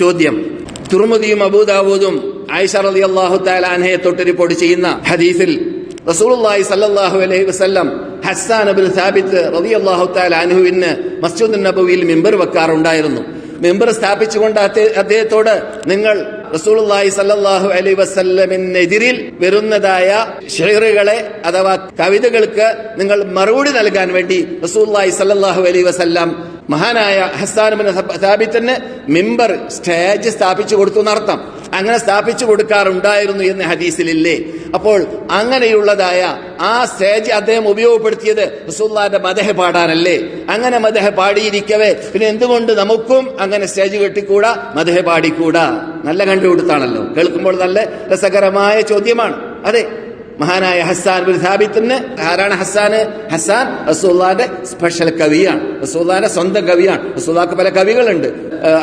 ചോദ്യം. തുർമുദിയും അബൂദാവൂദും ആയിഷ റളിയല്ലാഹു തആല അൻഹയെ തൊട്ട് റിപ്പോർട്ട് ചെയ്യുന്ന ഹദീസിൽ റസൂലുള്ളാഹി സ്വല്ലല്ലാഹു അലൈഹി വസല്ലം ഹസ്സാൻ ഇബ്നു സാബിത്ത് റളിയല്ലാഹു തആല അൻഹുവിന് മസ്ജിദുൻ നബവിയിൽ മിമ്പർ വെക്കാറുണ്ടായിരുന്നു. മിമ്പർ സ്ഥാപിച്ചുകൊണ്ട് അദ്ദേഹത്തോട് നിങ്ങൾ റസൂലുള്ളാഹി സ്വല്ലല്ലാഹു അലൈഹി വസല്ലമിനെതിരിൽ വരുന്നതായ ഷിഅറുകളെ അഥവാ കവിതകൾക്ക് നിങ്ങൾ മറുപടി നൽകാൻ വേണ്ടി റസൂലുള്ളാഹി സ്വല്ലല്ലാഹു അലൈഹി വസല്ലം മഹാനായ ഹസ്സാൻ ഇബ്നു സാബിത്തിന് മിമ്പർ സ്റ്റേജ് സ്ഥാപിച്ചു കൊടുത്തു എന്നർത്ഥം. അങ്ങനെ സ്ഥാപിച്ചു കൊടുക്കാറുണ്ടായിരുന്നു എന്ന് ഹദീസിലില്ലേ? അപ്പോൾ അങ്ങനെയുള്ളതായ ആ സ്റ്റേജ് അദ്ദേഹം ഉപയോഗപ്പെടുത്തിയത് റസൂലുള്ളാഹിന്റെ മദഹ് പാടാനല്ലേ? അങ്ങനെ മദഹ് പാടിയിരിക്കവേ പിന്നെ എന്തുകൊണ്ട് നമുക്കും അങ്ങനെ സ്റ്റേജ് കെട്ടിക്കൂടാ, മദഹ് പാടിക്കൂടാ? നല്ല കണ്ടുകൊടുത്താണല്ലോ. കേൾക്കുമ്പോൾ നല്ല രസകരമായ ചോദ്യമാണ്. അതെ, മഹാനായ ഹസ്സാൻ ഇബ്നു സാബിത്തിന് ആരാണ് ഹസ്സാൻ? ഹസ്സാൻ റസൂലുള്ളാഹിന്റെ സ്പെഷ്യൽ കവിയാണ്, റസൂലുള്ളാഹിന്റെ സ്വന്തം കവിയാണ്. റസൂലുള്ളാഹിക്ക് പല കവികളുണ്ട്.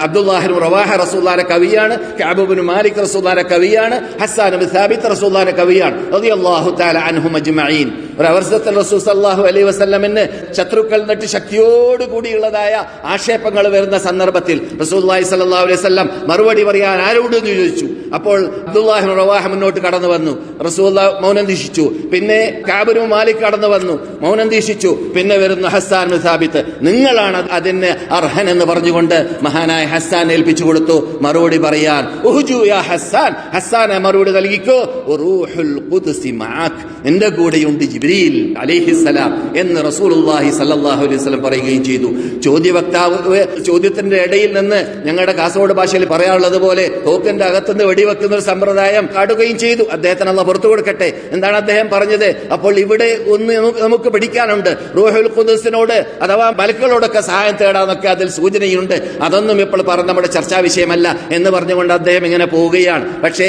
അബ്ദുല്ലാഹി ഇബ്നു റവാഹ റസൂലുള്ളാഹിന്റെ കവിയാണ്. കഅബ് ഇബ്നു മാലിക് റസൂലുള്ളാഹിന്റെ കവിയാണ്. ഹസ്സാൻ ഇബ്നു സാബിത്ത് റസൂലുള്ളാഹിന്റെ കവിയാണ് റളിയല്ലാഹു തആല അൻഹും അജ്മഈൻ. ഒരു അവസരത്തിൽ റസൂൽ സല്ലല്ലാഹു അലൈഹി വസല്ലമിന് ശത്രുക്കൾ നിന്നിട്ട് ശക്തിയോട് കൂടിയുള്ളതായ ആക്ഷേപങ്ങൾ വരുന്ന സന്ദർഭത്തിൽ റസൂലുള്ളാഹി സ്വല്ലല്ലാഹു അലൈഹി വസല്ലം മറുപടി പറയാൻ ആരോടെന്ന് ചോദിച്ചു. അപ്പോൾ അബ്ദുല്ലാഹി ഇബ്നു റവാഹ മുന്നോട്ട് കടന്നു വന്നു. റസൂലുള്ളാഹി മൗനം ദീക്ഷിച്ചു. പിന്നെ കഅബ് ഇബ്നു മാലിക് കടന്നു വന്നു, മൗനം ദീക്ഷിച്ചു. പിന്നെ വരുന്ന ഹസ്സാൻ ഇബ്നു സാബിത്ത്, നിങ്ങളാണ് അതിന് അർഹൻ എന്ന് പറഞ്ഞുകൊണ്ട് മഹാനായ ഹസ്സാൻ ഏൽപ്പിച്ചു കൊടുത്തു മറുപടി പറയാൻ. ഉഹ്ജു യാ ഹസ്സാൻ, ഹസ്സാനെ മറുപടി നൽകിക്കോ. റൂഹുൽ ഖുദ്സി മഅക്, നിന്റെ കൂടെയുണ്ട് ജിബ്രീൽ അലൈഹിസ്സലാം എന്ന് റസൂലുള്ളാഹി സ്വല്ലല്ലാഹു അലൈഹി വസല്ലം പറയുകയും ചെയ്തു. ചോദ്യവക്താവ് ചോദ്യത്തിന്റെ ഇടയിൽ നിന്ന് ഞങ്ങളുടെ കാസർഗോഡ് ഭാഷയിൽ പറയാനുള്ളത് പോലെ തോക്കിന്റെ അകത്തുനിന്ന് വെടിവെക്കുന്ന ഒരു സമ്പ്രദായം കാട്ടുകയും ചെയ്തു. അദ്ദേഹത്തിന് അല്ലാഹ് പുറത്തു കൊടുക്കട്ടെ. എന്താണ് അദ്ദേഹം പറഞ്ഞത്? അപ്പോൾ ഇവിടെ ഒന്ന് നമുക്ക് പഠിക്കാനുണ്ട്. റൂഹുൽ ഖുദ്സിനോട് അഥവാ മലക്കുകളോടൊക്കെ സഹായം തേടാന്നൊക്കെ അതിൽ സൂചനയുണ്ട്. അതൊന്നും ഇപ്പോൾ പറഞ്ഞ നമ്മുടെ ചർച്ചാ വിഷയമല്ല എന്ന് പറഞ്ഞുകൊണ്ട് അദ്ദേഹം ഇങ്ങനെ പോവുകയാണ്. പക്ഷേ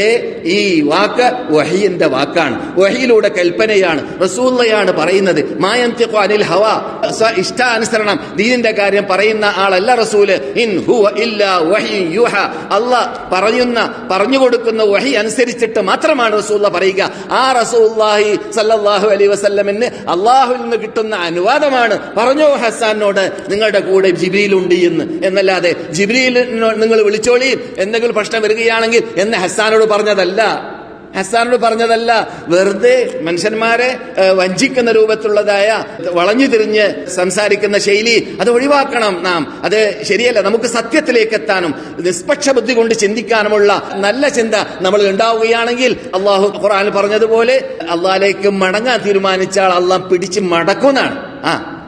ഈ വാക്ക് വഹീന്റെ വാക്കാണ്, വഹീയിലൂടെ കൽപ്പനയാണ്. റസൂലുള്ളാഹിയാണ് പറയുന്നത്. മാ യൻതിഖു അനിൽ ഹവാ, ഇഷ്ടാനുസരണം ദീനിന്റെ കാര്യം പറയുന്ന ആളല്ല റസൂല്. ഇൻ ഹുവ ഇല്ലാ വഹീ യൂഹാ, അല്ലാഹ് പറഞ്ഞു കൊടുക്കുന്ന വഹി അനുസരിച്ചിട്ട് മാത്രമാണ് റസൂലുള്ളാഹി പറയുക. ആ റസൂലുള്ളാഹി സ്വല്ലല്ലാഹു അലൈഹി വസല്ലമിന് അല്ലാഹുവിൽ നിന്ന് കിട്ടുന്ന അനുവാദമാണ്. പറഞ്ഞോ ഹസ്സാനോട് നിങ്ങളുടെ കൂടെ ജിബ്രീൽ ഉണ്ട് എന്നല്ലാതെ ജിബ്രീൽ നിങ്ങൾ വിളിച്ചോളി എന്തെങ്കിലും പ്രശ്നം വരികയാണെങ്കിൽ എന്ന് ഹസ്സാനോട് പറഞ്ഞതല്ല. വെറുതെ മനുഷ്യന്മാരെ വഞ്ചിക്കുന്ന രൂപത്തിലുള്ളതായ വളഞ്ഞു തിരിഞ്ഞ് സംസാരിക്കുന്ന ശൈലി അത് ഒഴിവാക്കണം നാം. അത് ശരിയല്ല. നമുക്ക് സത്യത്തിലേക്ക് എത്താനും നിഷ്പക്ഷ ബുദ്ധി കൊണ്ട് ചിന്തിക്കാനുമുള്ള നല്ല ചിന്ത നമ്മൾ ഉണ്ടാവുകയാണെങ്കിൽ അള്ളാഹു ഖുർആനിൽ പറഞ്ഞതുപോലെ അള്ളാഹിലേക്ക് മടങ്ങാൻ തീരുമാനിച്ചാൽ അള്ളാഹ് പിടിച്ച് മടക്കുന്നതാണ്.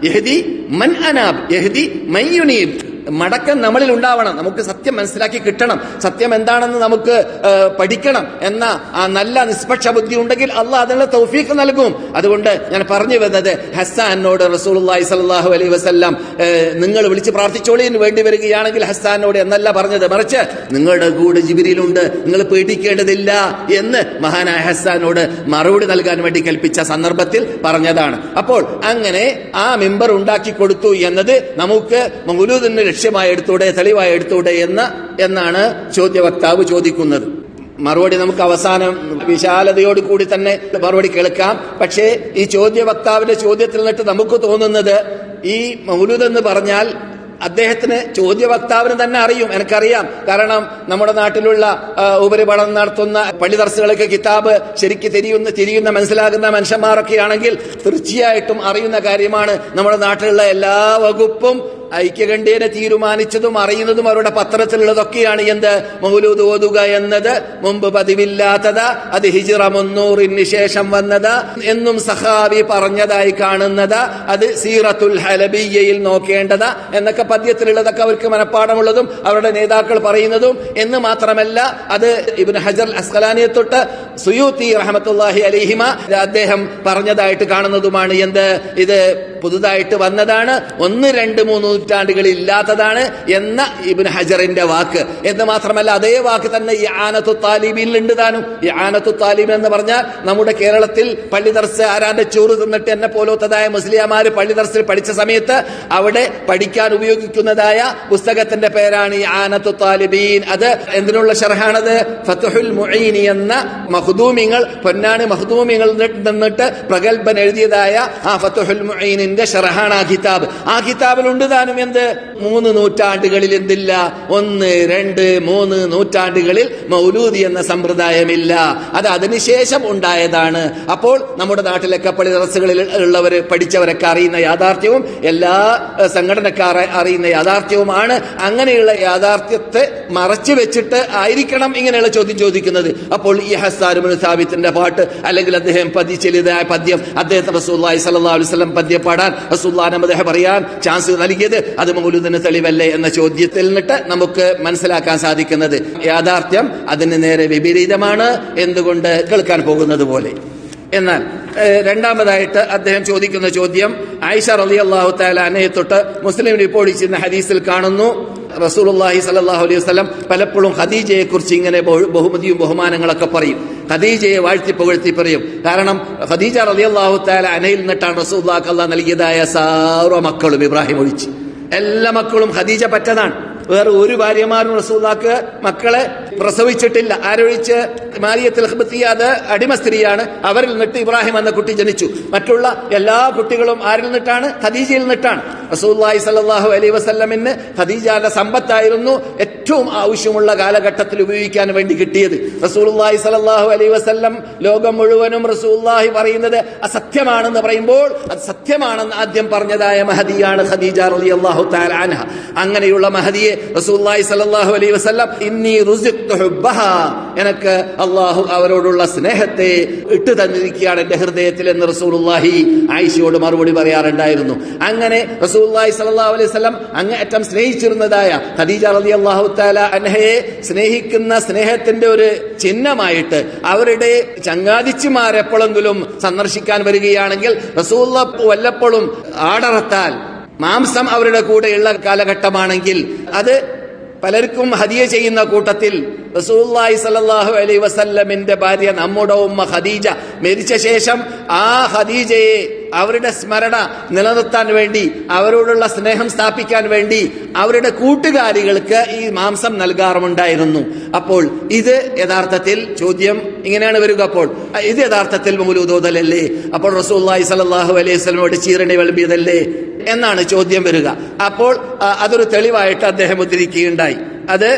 യഹ്ദി മൻ അനാബ് യഹ്ദി മൻ യുനീബ്. മടക്കം നമ്മളിൽ ഉണ്ടാവണം. നമുക്ക് സത്യം മനസ്സിലാക്കി കിട്ടണം, സത്യം എന്താണെന്ന് നമുക്ക് പഠിക്കണം എന്ന ആ നല്ല നിഷ്പക്ഷ ബുദ്ധി ഉണ്ടെങ്കിൽ അള്ളാഹ് അതിനുള്ള തൗഫീഖ് നൽകും. അതുകൊണ്ട് ഞാൻ പറഞ്ഞു വന്നത്, ഹസ്സാനോട് റസൂലുള്ളാഹി സ്വല്ലല്ലാഹു അലൈഹി വസല്ലം നിങ്ങൾ വിളിച്ച് പ്രാർത്ഥിച്ചോളിന് വേണ്ടി വരികയാണെങ്കിൽ ഹസ്സാനോട് എന്നല്ല പറഞ്ഞത്, മറിച്ച് നിങ്ങളുടെ കൂടെ ജിബ്രീലുണ്ട്, നിങ്ങൾ പേടിക്കേണ്ടതില്ല എന്ന് മഹാനായ ഹസ്സാനോട് മറുപടി നൽകാൻ വേണ്ടി കൽപ്പിച്ച സന്ദർഭത്തിൽ പറഞ്ഞതാണ്. അപ്പോൾ അങ്ങനെ ആ മിമ്പർ ഉണ്ടാക്കി കൊടുത്തു എന്നത് നമുക്ക് മൗലൂദിന് ലക്ഷ്യമായി എടുത്തൂടെ, തെളിവായി എടുത്തൂടെ എന്നാണ് ചോദ്യവക്താവ് ചോദിക്കുന്നത്. മറുപടി നമുക്ക് അവസാനം വിശാലതയോട് കൂടി തന്നെ മറുപടി കേൾക്കാം. പക്ഷേ ഈ ചോദ്യവക്താവിന്റെ ചോദ്യത്തിൽ നിന്നിട്ട് നമുക്ക് തോന്നുന്നത് ഈ മൗലൂദ് എന്ന് പറഞ്ഞാൽ അദ്ദേഹത്തിന് ചോദ്യവക്താവിന് തന്നെ അറിയും, എനിക്കറിയാം. കാരണം നമ്മുടെ നാട്ടിലുള്ള ഉപരിപഠനം നടത്തുന്ന പള്ളി ദർസുകളൊക്കെ കിതാബ് ശരിക്ക് തിരിയുന്ന മനസ്സിലാകുന്ന മനുഷ്യന്മാരൊക്കെ ആണെങ്കിൽ തീർച്ചയായിട്ടും അറിയുന്ന കാര്യമാണ്. നമ്മുടെ നാട്ടിലുള്ള എല്ലാ വകുപ്പും ഐക്യകണ്ഠേന തീരുമാനിച്ചതും അറിയുന്നതും അവരുടെ പത്രത്തിലുള്ളതൊക്കെയാണ്. എന്ത്? മൗലൂദ് ഓതുക എന്നത് മുമ്പ് പതിവില്ലാത്തത്, അത് ഹിജ്റ 300 ശേഷം വന്നത് എന്നും സഹാബി പറഞ്ഞതായി കാണുന്നത്, അത് സീറത്തുൽ ഹലബിയ്യയിൽ നോക്കേണ്ടത് എന്നൊക്കെ പദ്യത്തിലുള്ളതൊക്കെ അവർക്ക് മനഃപ്പാടമുള്ളതും അവരുടെ നേതാക്കൾ പറയുന്നതും എന്ന് മാത്രമല്ല, അത് ഇബ്നു ഹജർ അസ്ഖലാനിയെ തൊട്ട് സുയൂത്തി റഹ്മത്തുള്ളാഹി അലൈഹിമ അദ്ദേഹം പറഞ്ഞതായിട്ട് കാണുന്നതുമാണ്. എന്ത്? ഇത് പുതുതായിട്ട് വന്നതാണ്, 1, 2, 3 നൂറ്റാണ്ടുകളിൽ ഇല്ലാത്തതാണ് എന്ന ഇബ്നു ഹജറിന്റെ വാക്ക്. എന്ന് മാത്രമല്ല അതേ വാക്ക് തന്നെ ഇആനത്തു താലിബിൽ ഉണ്ട് താനും. ഇആനത്തു താലിബ് എന്ന് പറഞ്ഞാൽ നമ്മുടെ കേരളത്തിൽ പള്ളി ദർസ് ആരാന്റെ ചോറ് തിന്നിട്ട് എന്നെ പോലത്തതായ മുസ്ലിയാമാര് പള്ളി ദർസിൽ പഠിച്ച സമയത്ത് അവിടെ പഠിക്കാൻ ഉപയോഗിക്കുന്നതായ പുസ്തകത്തിന്റെ പേരാണ് ഇആനത്തു താലിബീൻ. അത് എന്തിനുള്ള ഷർഹാണത്? ഫത്ഹുൽ മുഈൻ എന്ന മഖ്ദൂമിങ്ങൾ, പൊന്നാനി മഖ്ദൂമിങ്ങൾ നിന്നിട്ട് പ്രഗൽഭൻ എഴുതിയതായ ആ ഫത്ഹുൽ മുഈനിന്റെ ഷർഹാണ് ആ കിതാബ്. ആ കിതാബിലുണ്ട് താനും അവസാനം എന്ത് 3 നൂറ്റാണ്ടുകളിൽ എന്തില്ല? 1, 2, 3 നൂറ്റാണ്ടുകളിൽ മൗലൂദി എന്ന സമ്പ്രദായമില്ല. അത് അതിനുശേഷം ഉണ്ടായതാണ്. അപ്പോൾ നമ്മുടെ നാട്ടിലൊക്കെ പള്ളി ദർസുകളിൽ ഉള്ളവർ പഠിച്ചവരൊക്കെ അറിയുന്ന യാഥാർത്ഥ്യവും എല്ലാ സംഘടനക്കാർ അറിയുന്ന യാഥാർത്ഥ്യവുമാണ്. അങ്ങനെയുള്ള യാഥാർത്ഥ്യത്തെ മറച്ചു വെച്ചിട്ട് ആയിരിക്കണം ഇങ്ങനെയുള്ള ചോദ്യം ചോദിക്കുന്നത്. അപ്പോൾ ഈ ഹസ്സാൻ ഇബ്നു സാബിത്തിന്റെ പാട്ട് അല്ലെങ്കിൽ അദ്ദേഹം പതിച്ചെലിതായ പദ്യം അദ്ദേഹത്തെ റസൂലുള്ളാഹി സ്വല്ലല്ലാഹു അലൈഹി വസല്ലം പദ്യം പാടാൻ റസൂലുള്ളാഹിനെ മദ്ഹ് പറയാൻ ചാൻസ് നൽകിയത് അത് മൗലൂദിന് തെളിവല്ലേ എന്ന ചോദ്യത്തിൽ നിന്നിട്ട് നമുക്ക് മനസ്സിലാക്കാൻ സാധിക്കുന്നത് യാഥാർത്ഥ്യം അതിന് നേരെ വിപരീതമാണ്. എന്തുകൊണ്ട്? കേൾക്കാൻ പോകുന്നത് പോലെ. എന്നാൽ രണ്ടാമതായിട്ട് അദ്ദേഹം ചോദിക്കുന്ന ചോദ്യം ആയിഷ റളിയല്ലാഹു തആല അൻഹയെ തൊട്ട് മുസ്ലിം റിപ്പോർട്ട് ചെയ്യുന്ന ഹദീസിൽ കാണുന്നു, റസൂലുള്ളാഹി സ്വല്ലല്ലാഹു അലൈഹി വസല്ലം പലപ്പോഴും ഖദീജയെ കുറിച്ച് ഇങ്ങനെ ബഹുമതിയും ബഹുമാനങ്ങളൊക്കെ പറയും. ഖദീജയെ വാഴ്ത്തി പുകഴ്ത്തി പറയും. കാരണം ഖദീജ റളിയല്ലാഹു തആല അൻഹയിൽ നിന്നിട്ടാണ് റസൂലുള്ളാഹിക്ക് അല്ലാഹു നൽകിയതായ സർവ്വ മക്കളും ഇബ്രാഹിം ഒഴിച്ച് എല്ലാ മക്കളും ഖദീജ പറ്റതാണ്. വേറെ ഒരു ഭാര്യമാരും റസൂലുള്ളാഹിക്ക് മക്കളെ പ്രസവിച്ചിട്ടില്ല. ആരൊഴിച്ച്? മാരിയത്തുൽ ഖിബ്തിയ, അത് അടിമ സ്ത്രീയാണ്. അവരിൽ നിന്നിട്ട് ഇബ്രാഹിം എന്ന കുട്ടി ജനിച്ചു. മറ്റുള്ള എല്ലാ കുട്ടികളും ആരിൽ നിന്നിട്ടാണ്? ഖദീജയിൽ നിന്നിട്ടാണ്. റസൂലുള്ളാഹി സ്വല്ലല്ലാഹു അലൈഹി വസല്ലമിന് ഖദീജയുടെ സമ്പത്തായിരുന്നു ഏറ്റവും ആവശ്യമുള്ള കാലഘട്ടത്തിൽ ഉപയോഗിക്കാൻ വേണ്ടി കിട്ടിയത്. റസൂലുള്ളാഹി സ്വല്ലല്ലാഹു അലൈഹി വസല്ലം ലോകം മുഴുവനും റസൂലുള്ളാഹി പറയുന്നത് അസത്യമാണെന്ന് പറയുമ്പോൾ അത് സത്യമാണെന്ന് ആദ്യം പറഞ്ഞതായ മഹദിയാണ് ഖദീജ റളിയല്ലാഹു തആല അൻഹ. അങ്ങനെയുള്ള മഹദിയെ റസൂലുള്ളാഹി സ്വല്ലല്ലാഹു അലൈഹി വസല്ലം ഇന്നി റുസിഖ്തു ഹുബ്ബഹാ, എനിക്ക് അള്ളാഹു അവരോടുള്ള സ്നേഹത്തെ ഇട്ടു തന്നിരിക്കുകയാണ് എന്റെ ഹൃദയത്തിൽ എന്ന് റസൂലുള്ളാഹി ആയിഷയോട് മറുപടി പറയാറുണ്ടായിരുന്നു. അങ്ങനെ റസൂലുള്ളാഹി സ്വല്ലല്ലാഹു അലൈഹി വസല്ലം അങ്ങേയറ്റം സ്നേഹിച്ചിരുന്നതായ ഖദീജ റളിയല്ലാഹു തആല അൻഹയെ സ്നേഹിക്കുന്ന സ്നേഹത്തിന്റെ ഒരു ചിഹ്നമായിട്ട് അവരുടെ ചങ്ങാതിച്ചിമാരെപ്പോഴെങ്കിലും സന്ദർശിക്കാൻ വരികയാണെങ്കിൽ റസൂലുള്ളാഹി വല്ലപ്പോഴും ആടറത്താൽ മാംസം അവരുടെ കൂടെയുള്ള കാലഘട്ടമാണെങ്കിൽ അത് പലർക്കും ഹദിയ ചെയ്യുന്ന കൂട്ടത്തിൽ റസൂലുള്ളാഹി സ്വല്ലല്ലാഹു അലൈഹി വസല്ലമിന്റെ ഭാര്യ നമ്മുടെ ഉമ്മ ഖദീജ മരിച്ച ശേഷം ആ ഖദീജയെ അവരുടെ സ്മരണ നിലനിർത്താൻ വേണ്ടി, അവരോടുള്ള സ്നേഹം സ്ഥാപിക്കാൻ വേണ്ടി അവരുടെ കൂട്ടുകാരികൾക്ക് ഈ മാംസം നൽകാറുമുണ്ടായിരുന്നു. അപ്പോൾ ഇത് യഥാർത്ഥത്തിൽ ചോദ്യം ഇങ്ങനെയാണ് വരിക, അപ്പോൾ ഇത് യഥാർത്ഥത്തിൽ മൗലൂദ് ഓതലല്ലേ? അപ്പോൾ റസൂലുള്ളാഹി സ്വല്ലല്ലാഹു അലൈഹി വസല്ലമയോട് ചീരണി വിളമ്പിയതല്ലേ എന്നാണ് ചോദ്യം വരിക. അപ്പോൾ അതൊരു തെളിവായിട്ട് അദ്ദേഹം ഉദ്ധരിക്കുകയുണ്ടായി. അത്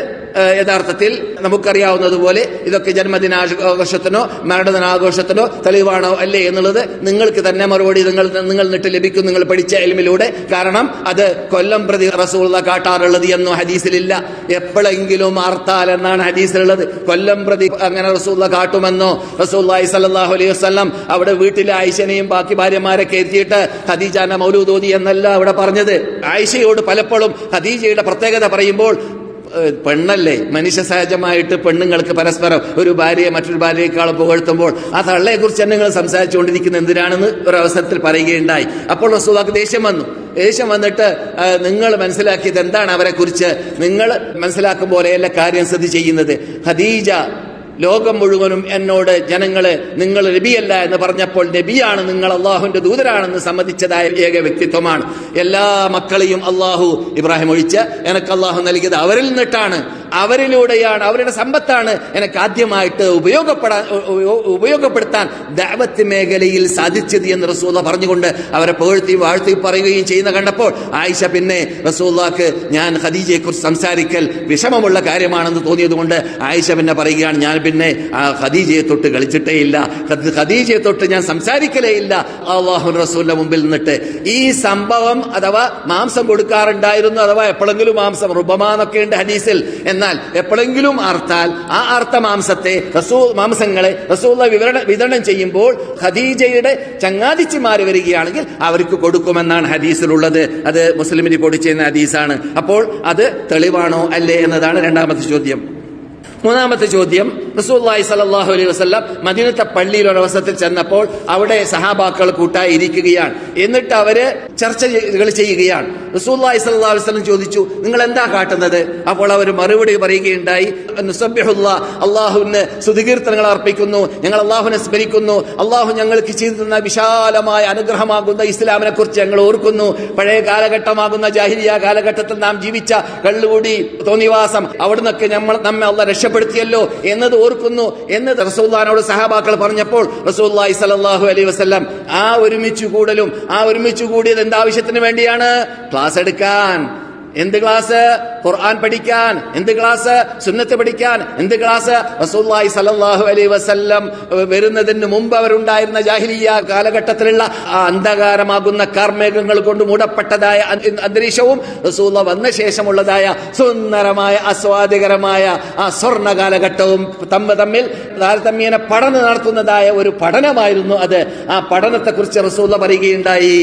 യഥാർത്ഥത്തിൽ നമുക്കറിയാവുന്നതുപോലെ ഇതൊക്കെ ജന്മദിനാഘോഷത്തിനോ മരണദിനാഘോഷത്തിനോ തെളിവാണോ അല്ലേ എന്നുള്ളത് നിങ്ങൾക്ക് തന്നെ മറുപടി നിങ്ങൾ നിട്ട് ലഭിക്കും, നിങ്ങൾ പഠിച്ച ഇൽമിലൂടെ. കാരണം അത് കൊല്ലം പ്രതി റസൂലുള്ളാഹി കാട്ടാറുള്ളത് എന്നോ ഹദീസിലില്ല. എപ്പോഴെങ്കിലും അർത്താൽ എന്നാണ് ഹദീസിലുള്ളത്. കൊല്ലം പ്രതി അങ്ങനെ റസൂലുള്ളാഹി കാട്ടുമെന്നോ റസൂലുള്ളാഹി സ്വല്ലല്ലാഹു അലൈഹി വസല്ലം അവിടെ വീട്ടിലെ ആയിഷനെയും ബാക്കി ഭാര്യമാരൊക്കെ എത്തിയിട്ട് ഖദീജാന്റെ മൗലൂദ് ഓതി എന്നല്ല അവിടെ പറഞ്ഞത്. ആയിഷയോട് പലപ്പോഴും ഖദീജയുടെ പ്രത്യേകത പറയുമ്പോൾ പെണ്ണല്ലേ, മനുഷ്യ സഹജമായിട്ട് പെണ്ണുങ്ങൾക്ക് പരസ്പരം ഒരു ഭാര്യയെ മറ്റൊരു ഭാര്യയെക്കാളും പുകഴ്ത്തുമ്പോൾ ആ തള്ളയെ കുറിച്ച് തന്നെ നിങ്ങൾ സംസാരിച്ചുകൊണ്ടിരിക്കുന്നത് എന്തിനാണെന്ന് ഒരവസരത്തിൽ പറയുകയുണ്ടായി. അപ്പോൾ റസൂലുള്ളാഹിക്ക് ദേഷ്യം വന്നു. ദേഷ്യം വന്നിട്ട് നിങ്ങൾ മനസ്സിലാക്കിയത് എന്താണ് അവരെ കുറിച്ച്? നിങ്ങൾ മനസ്സിലാക്കും പോലെയല്ല കാര്യം സ്ഥിതി ചെയ്യുന്നത്. ഖദീജ ലോകം മുഴുവനും എന്നോട് ജനങ്ങളെ നിങ്ങൾ നബിയല്ല എന്ന് പറഞ്ഞപ്പോൾ നബിയാണ്, നിങ്ങൾ അള്ളാഹുവിന്റെ ദൂതരാണെന്ന് സമ്മതിച്ചതായ ഏക വ്യക്തിത്വമാണ്. എല്ലാ മക്കളെയും അള്ളാഹു ഇബ്രാഹിം ഒഴിച്ച് എനിക്ക് അള്ളാഹു നൽകിയത് അവരിൽ നിന്നിട്ടാണ്, അവരിലൂടെയാണ്, അവരുടെ സമ്പത്താണ് എനിക്ക് ആദ്യമായിട്ട് ഉപയോഗപ്പെടുത്താൻ ദഅവത്ത് മേഖലയിൽ സാധിച്ചത് എന്ന് റസൂലുള്ളാഹി പറഞ്ഞുകൊണ്ട് അവരെ പുകഴ്ത്തി വാഴ്ത്തി പറയുകയും ചെയ്യുന്ന കണ്ടപ്പോൾ ആയിഷ പിന്നെ റസൂലുള്ളാഹിക്ക് ഞാൻ ഖദീജയെ കുറിച്ച് സംസാരിക്കൽ വിഷമമുള്ള കാര്യമാണെന്ന് തോന്നിയതുകൊണ്ട് ആയിഷ പിന്നെ പറയുകയാണ്, ഞാൻ പിന്നെ ഖദീജയെ തൊട്ട് കളിച്ചിട്ടേ ഇല്ല, ഖദീജയെ തൊട്ട് ഞാൻ സംസാരിക്കലേ ഇല്ല അല്ലാഹു റസൂലിന്റെ മുമ്പിൽ നിന്നിട്ട്. ഈ സംഭവം അഥവാ മാംസം കൊടുക്കാറുണ്ടായിരുന്നു, അഥവാ എപ്പോഴെങ്കിലും മാംസം റുബമാന്നൊക്കെ ഉണ്ട് ഹദീസിൽ. എന്നാൽ എപ്പോഴെങ്കിലും അർത്താൽ ആ അർത്ഥ മാംസത്തെ മാംസങ്ങളെ റസൂലുള്ളാഹി വിതരണം ചെയ്യുമ്പോൾ ഖദീജയുടെ ചങ്ങാതിച്ചിമാര് വരികയാണെങ്കിൽ അവർക്ക് കൊടുക്കുമെന്നാണ് ഹദീസിലുള്ളത്. അത് മുസ്ലിം റിപ്പോർട്ട് ചെയ്യുന്ന ഹദീസാണ്. അപ്പോൾ അത് തെളിവാണോ അല്ലേ എന്നതാണ് രണ്ടാമത്തെ ചോദ്യം. മൂന്നാമത്തെ ചോദ്യം, റസൂലുള്ളാഹി സ്വല്ലല്ലാഹു അലൈഹി വസല്ലം മദീനത്തെ പള്ളിയിൽ ഒരവസരത്തിൽ ചെന്നപ്പോൾ അവിടെ സഹാബാക്കൾ കൂട്ടായി ഇരിക്കുകയാണ്. എന്നിട്ട് അവര് ചർച്ചകൾ ചെയ്യുകയാണ്. റസൂലുള്ളാഹി സ്വല്ലല്ലാഹു അലൈഹി വസല്ലം ചോദിച്ചു, നിങ്ങൾ എന്താ കാട്ടുന്നത്? അപ്പോൾ അവർ മറുപടി പറയുകയുണ്ടായി, നുസബ്ബിഹുല്ലാഹ്, അല്ലാഹുവിന് സ്തുതികീർത്തനങ്ങൾ അർപ്പിക്കുന്നു, ഞങ്ങൾ അല്ലാഹുവിനെ സ്മരിക്കുന്നു, അല്ലാഹു ഞങ്ങൾക്ക് ചെയ്തു തന്ന വിശാലമായ അനുഗ്രഹമാകുന്ന ഇസ്ലാമിനെ കുറിച്ച് ഞങ്ങൾ ഓർക്കുന്നു. പഴയ കാലഘട്ടമാകുന്ന ജാഹിലിയ കാലഘട്ടത്തിൽ നാം ജീവിച്ച കള്ളുകൂടി തോന്നിവാസം അവിടുന്നൊക്കെ നമ്മെ അല്ലാഹു രക്ഷപ്പെടുത്തിയല്ലോ എന്നത് ഓർക്കുന്നു എന്ന് റസൂലുള്ളാഹിനോട് സഹാബാക്കൾ പറഞ്ഞപ്പോൾ റസൂലുള്ളാഹി സ്വല്ലല്ലാഹു അലൈഹി വസല്ലം ആ ഒരുമിച്ച് കൂടിയത് എന്താവശ്യത്തിന് വേണ്ടിയാണ്? ക്ലാസ് എടുക്കാൻ. എന്ത് ക്ലാസ്? ഖുർആൻ പഠിക്കാൻ. എന്ത് ക്ലാസ്? സുന്നത്ത് പഠിക്കാൻ. എന്ത് ക്ലാസ്? റസൂലുള്ളാഹി സ്വല്ലല്ലാഹു അലൈഹി വസല്ലം വരുന്നതിന് മുമ്പ് അവരുണ്ടായിരുന്ന ജാഹിലിയ്യ കാലഘട്ടത്തിലുള്ള അന്ധകാരമാകുന്ന കാർമേഘങ്ങൾ കൊണ്ട് മൂടപ്പെട്ടതായ അന്തരീക്ഷവും റസൂലുള്ളാഹി വന്ന ശേഷമുള്ളതായ സുന്ദരമായ ആസ്വാദികരമായ ആ സ്വർണ്ണ കാലഘട്ടവും തമ്മിൽ താരതമ്യേന പഠനം നടത്തുന്നതായ ഒരു പഠനമായിരുന്നു അത്. ആ പഠനത്തെക്കുറിച്ച് റസൂലുള്ളാഹി പറയുകയുണ്ടായി.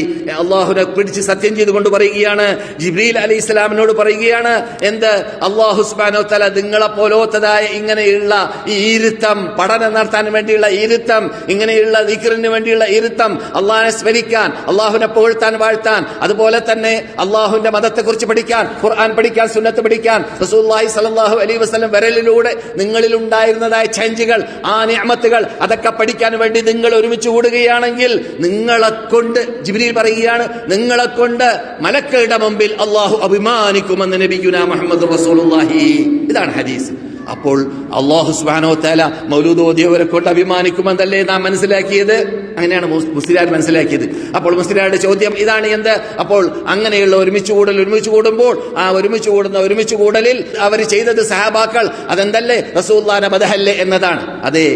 അല്ലാഹുവിനെ പിടിച്ച് സത്യം ചെയ്തുകൊണ്ട് പറയുകയാണ്, ജിബ്രീൽ അലൈഹിസ്സലാമിനോട് പറയുകയാണ്, എന്ത്? അല്ലാഹു സുബ്ഹാനഹു വ തആല നിങ്ങളെ പോലോത്തതായ ഇങ്ങനെയുള്ള ഈ ഇരുത്തം, പഠനം നടത്താൻ വേണ്ടിയുള്ള ഇരുത്തം, ഇങ്ങനെയുള്ള ദിക്റിന് വേണ്ടിയുള്ള ഇരുത്തം, അള്ളാഹിനെ സ്മരിക്കാൻ, അള്ളാഹുവിനെ പുകഴ്ത്താൻ വാഴ്ത്താൻ, അതുപോലെ തന്നെ അള്ളാഹുവിന്റെ മതത്തെക്കുറിച്ച് പഠിക്കാൻ, ഖുർആൻ പഠിക്കാൻ, സുന്നത്ത് പഠിക്കാൻ, റസൂലുള്ളാഹി സ്വല്ലല്ലാഹു അലൈഹി വസല്ലം വരലിലൂടെ നിങ്ങളിൽ ഉണ്ടായിരുന്നതായ ചേഞ്ചുകൾ, ആ നിഅമത്തുകൾ, അതൊക്കെ പഠിക്കാൻ വേണ്ടി നിങ്ങൾ ഒരുമിച്ച് കൂടുകയാണെങ്കിൽ നിങ്ങളെ കൊണ്ട്, ജിബ്രീൽ പറയുകയാണ്, നിങ്ങളെ കൊണ്ട് മലക്കുകളുടെ മുമ്പിൽ അള്ളാഹു അഭിമാനിക്കുമെന്ന് നബിയുനാ മുഹമ്മദ് റസൂലുള്ളാഹി. ഇതാണ് ഹദീസ്. അപ്പോൾ അല്ലാഹു സുബ്ഹാനഹു വ തആല മൗലൂദ് ഓതിയവരെ കൊണ്ട് അഭിമാനിക്കുമെന്നല്ലേ നാം മനസ്സിലാക്കിയത്? അങ്ങനെയാണ് മുസ്ലിയാർ മനസ്സിലാക്കിയത്. അപ്പോൾ മുസ്ലിയാരുടെ ചോദ്യം ഇതാണ്, എന്ത്? അപ്പോൾ അങ്ങനെയുള്ള ഒരുമിച്ച് കൂടുമ്പോൾ ആ ഒരുമിച്ച് കൂടലിൽ അവർ ചെയ്തത് സഹാബാക്കൾ അതെന്തല്ലേ? റസൂലുള്ളാഹിന്റെ മദഹല്ലേ എന്നതാണ്. അതെ,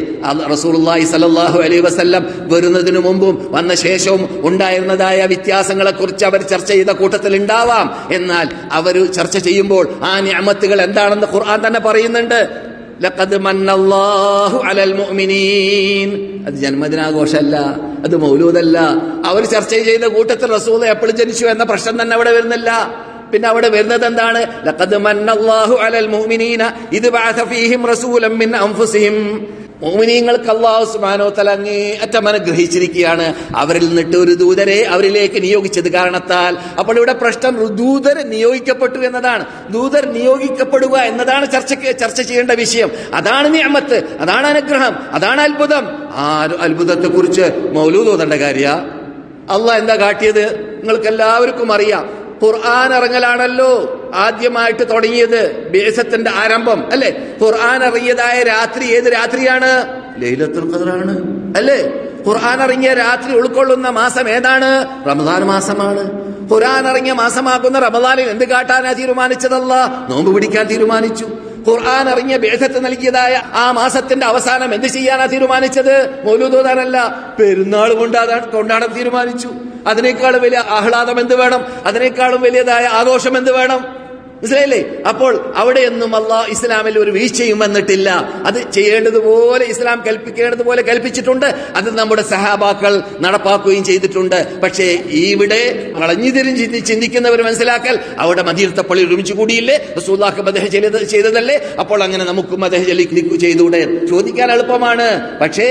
റസൂലുള്ളാഹി സ്വല്ലല്ലാഹു അലൈഹി വസല്ലം വരുന്നതിനു മുമ്പും വന്ന ശേഷവും ഉണ്ടായിരുന്നതായ വ്യത്യാസങ്ങളെ കുറിച്ച് അവർ ചർച്ച ചെയ്ത കൂട്ടത്തിൽ ഉണ്ടാവാം. എന്നാൽ അവർ ചർച്ച ചെയ്യുമ്പോൾ ആ നിഅമത്തുകൾ എന്താണെന്ന് ഖുർആൻ തന്നെ പറയുന്നുണ്ട്. ലഖദ് മന്നല്ലാഹു അലൽ മുഅ്മിനീൻ. അത് ജന്മദിനാഘോഷമല്ല, അത് മൗലൂദല്ല. അവർ ചർച്ച ചെയ്ത കൂട്ടത്തിൽ റസൂൽ എപ്പോൾ ജനിച്ചു എന്ന പ്രശ്നം തന്നെ അവിടെ വരുന്നില്ല. പിന്നെ അവിടെ വരുന്നത് എന്താണ്? ലഖദ് മന്നല്ലാഹു അലൽ മുഅ്മിനീന ഇദ് ബഅസ ഫീഹിം റസൂലൻ മിൻ അൻഫുസിഹിം. മുഅ്മിനീങ്ങൾക്ക് അല്ലാഹു സുബ്ഹാനഹു വ തആല അങ്ങേയറ്റം അനുഗ്രഹിച്ചിരിക്കുകയാണ്. അവരിൽ നിന്നിട്ട് ഒരു ദൂതരെ അവരിലേക്ക് നിയോഗിച്ചത് കാരണത്താൽ. അപ്പോൾ ഇവിടെ പ്രശ്നം ദൂതർ നിയോഗിക്കപ്പെട്ടു എന്നതാണ്. ദൂതർ നിയോഗിക്കപ്പെടുക എന്നതാണ് ചർച്ച ചെയ്യേണ്ട വിഷയം. അതാണ് നിഅമത്ത്, അതാണ് അനുഗ്രഹം, അതാണ് അത്ഭുതം. ആ അത്ഭുതത്തെ കുറിച്ച് മൗലൂദ് ഓതേണ്ട കാര്യ? അള്ളാഹ് എന്താ കാട്ടിയത്? നിങ്ങൾക്ക് എല്ലാവർക്കും അറിയാം. ഖുർആൻ ഇറങ്ങലാണല്ലോ ആദ്യമായിട്ട് തുടങ്ങിയത്, ബിഅ്സത്തിന്റെ ആരംഭം അല്ലെ? ഖുർആൻ ഇറങ്ങിയതായ രാത്രി ഏത് രാത്രിയാണ്? ലൈലത്തുൽ ഖദ്റാണ് അല്ലേ? ഖുർആൻ ഇറങ്ങിയ രാത്രി ഉൾക്കൊള്ളുന്ന മാസം ഏതാണ്? റമദാൻ മാസമാണ്. ഖുർആൻ ഇറങ്ങിയ മാസമാകുന്ന റമദാനിൽ എന്ത് കാട്ടാനാ തീരുമാനിച്ചതല്ല? നോമ്പ് പിടിക്കാൻ തീരുമാനിച്ചു. ഖുർആൻ ഇറങ്ങിയ ബിഅ്സത്ത് നൽകിയതായ ആ മാസത്തിന്റെ അവസാനം എന്ത് ചെയ്യാനാ തീരുമാനിച്ചത്? മൗലൂദ് ഓതാനല്ല, പെരുന്നാൾ കൊണ്ടാടാൻ തീരുമാനിച്ചു. അതിനേക്കാളും വലിയ ആഹ്ലാദം എന്ത് വേണം? അതിനേക്കാളും വലിയതായ ആഘോഷം എന്ത് വേണം? മനസ്സിലായില്ലേ? അപ്പോൾ അവിടെയൊന്നും അല്ലാഹ് ഇസ്ലാമിൽ ഒരു വീഴ്ചയും വന്നിട്ടില്ല. അത് ചെയ്യേണ്ടതുപോലെ ഇസ്ലാം കൽപ്പിക്കേണ്ടതുപോലെ കൽപ്പിച്ചിട്ടുണ്ട്. അത് നമ്മുടെ സഹാബാക്കൾ നടപ്പാക്കുകയും ചെയ്തിട്ടുണ്ട്. പക്ഷേ ഇവിടെ വളഞ്ഞുതിരിഞ്ഞ് ചിന്തിക്കുന്നവർ മനസ്സിലാക്കൽ, അവിടെ മദീനത്തെ പള്ളി ഒരുമിച്ച് കൂടിയില്ലേ? റസൂലുള്ളാഹി മദ്ഹ് ചെയ്തതല്ലേ? അപ്പോൾ അങ്ങനെ നമുക്ക് മദ്ഹ് ചെയ്തുകൂടെ? ചോദിക്കാൻ എളുപ്പമാണ്. പക്ഷേ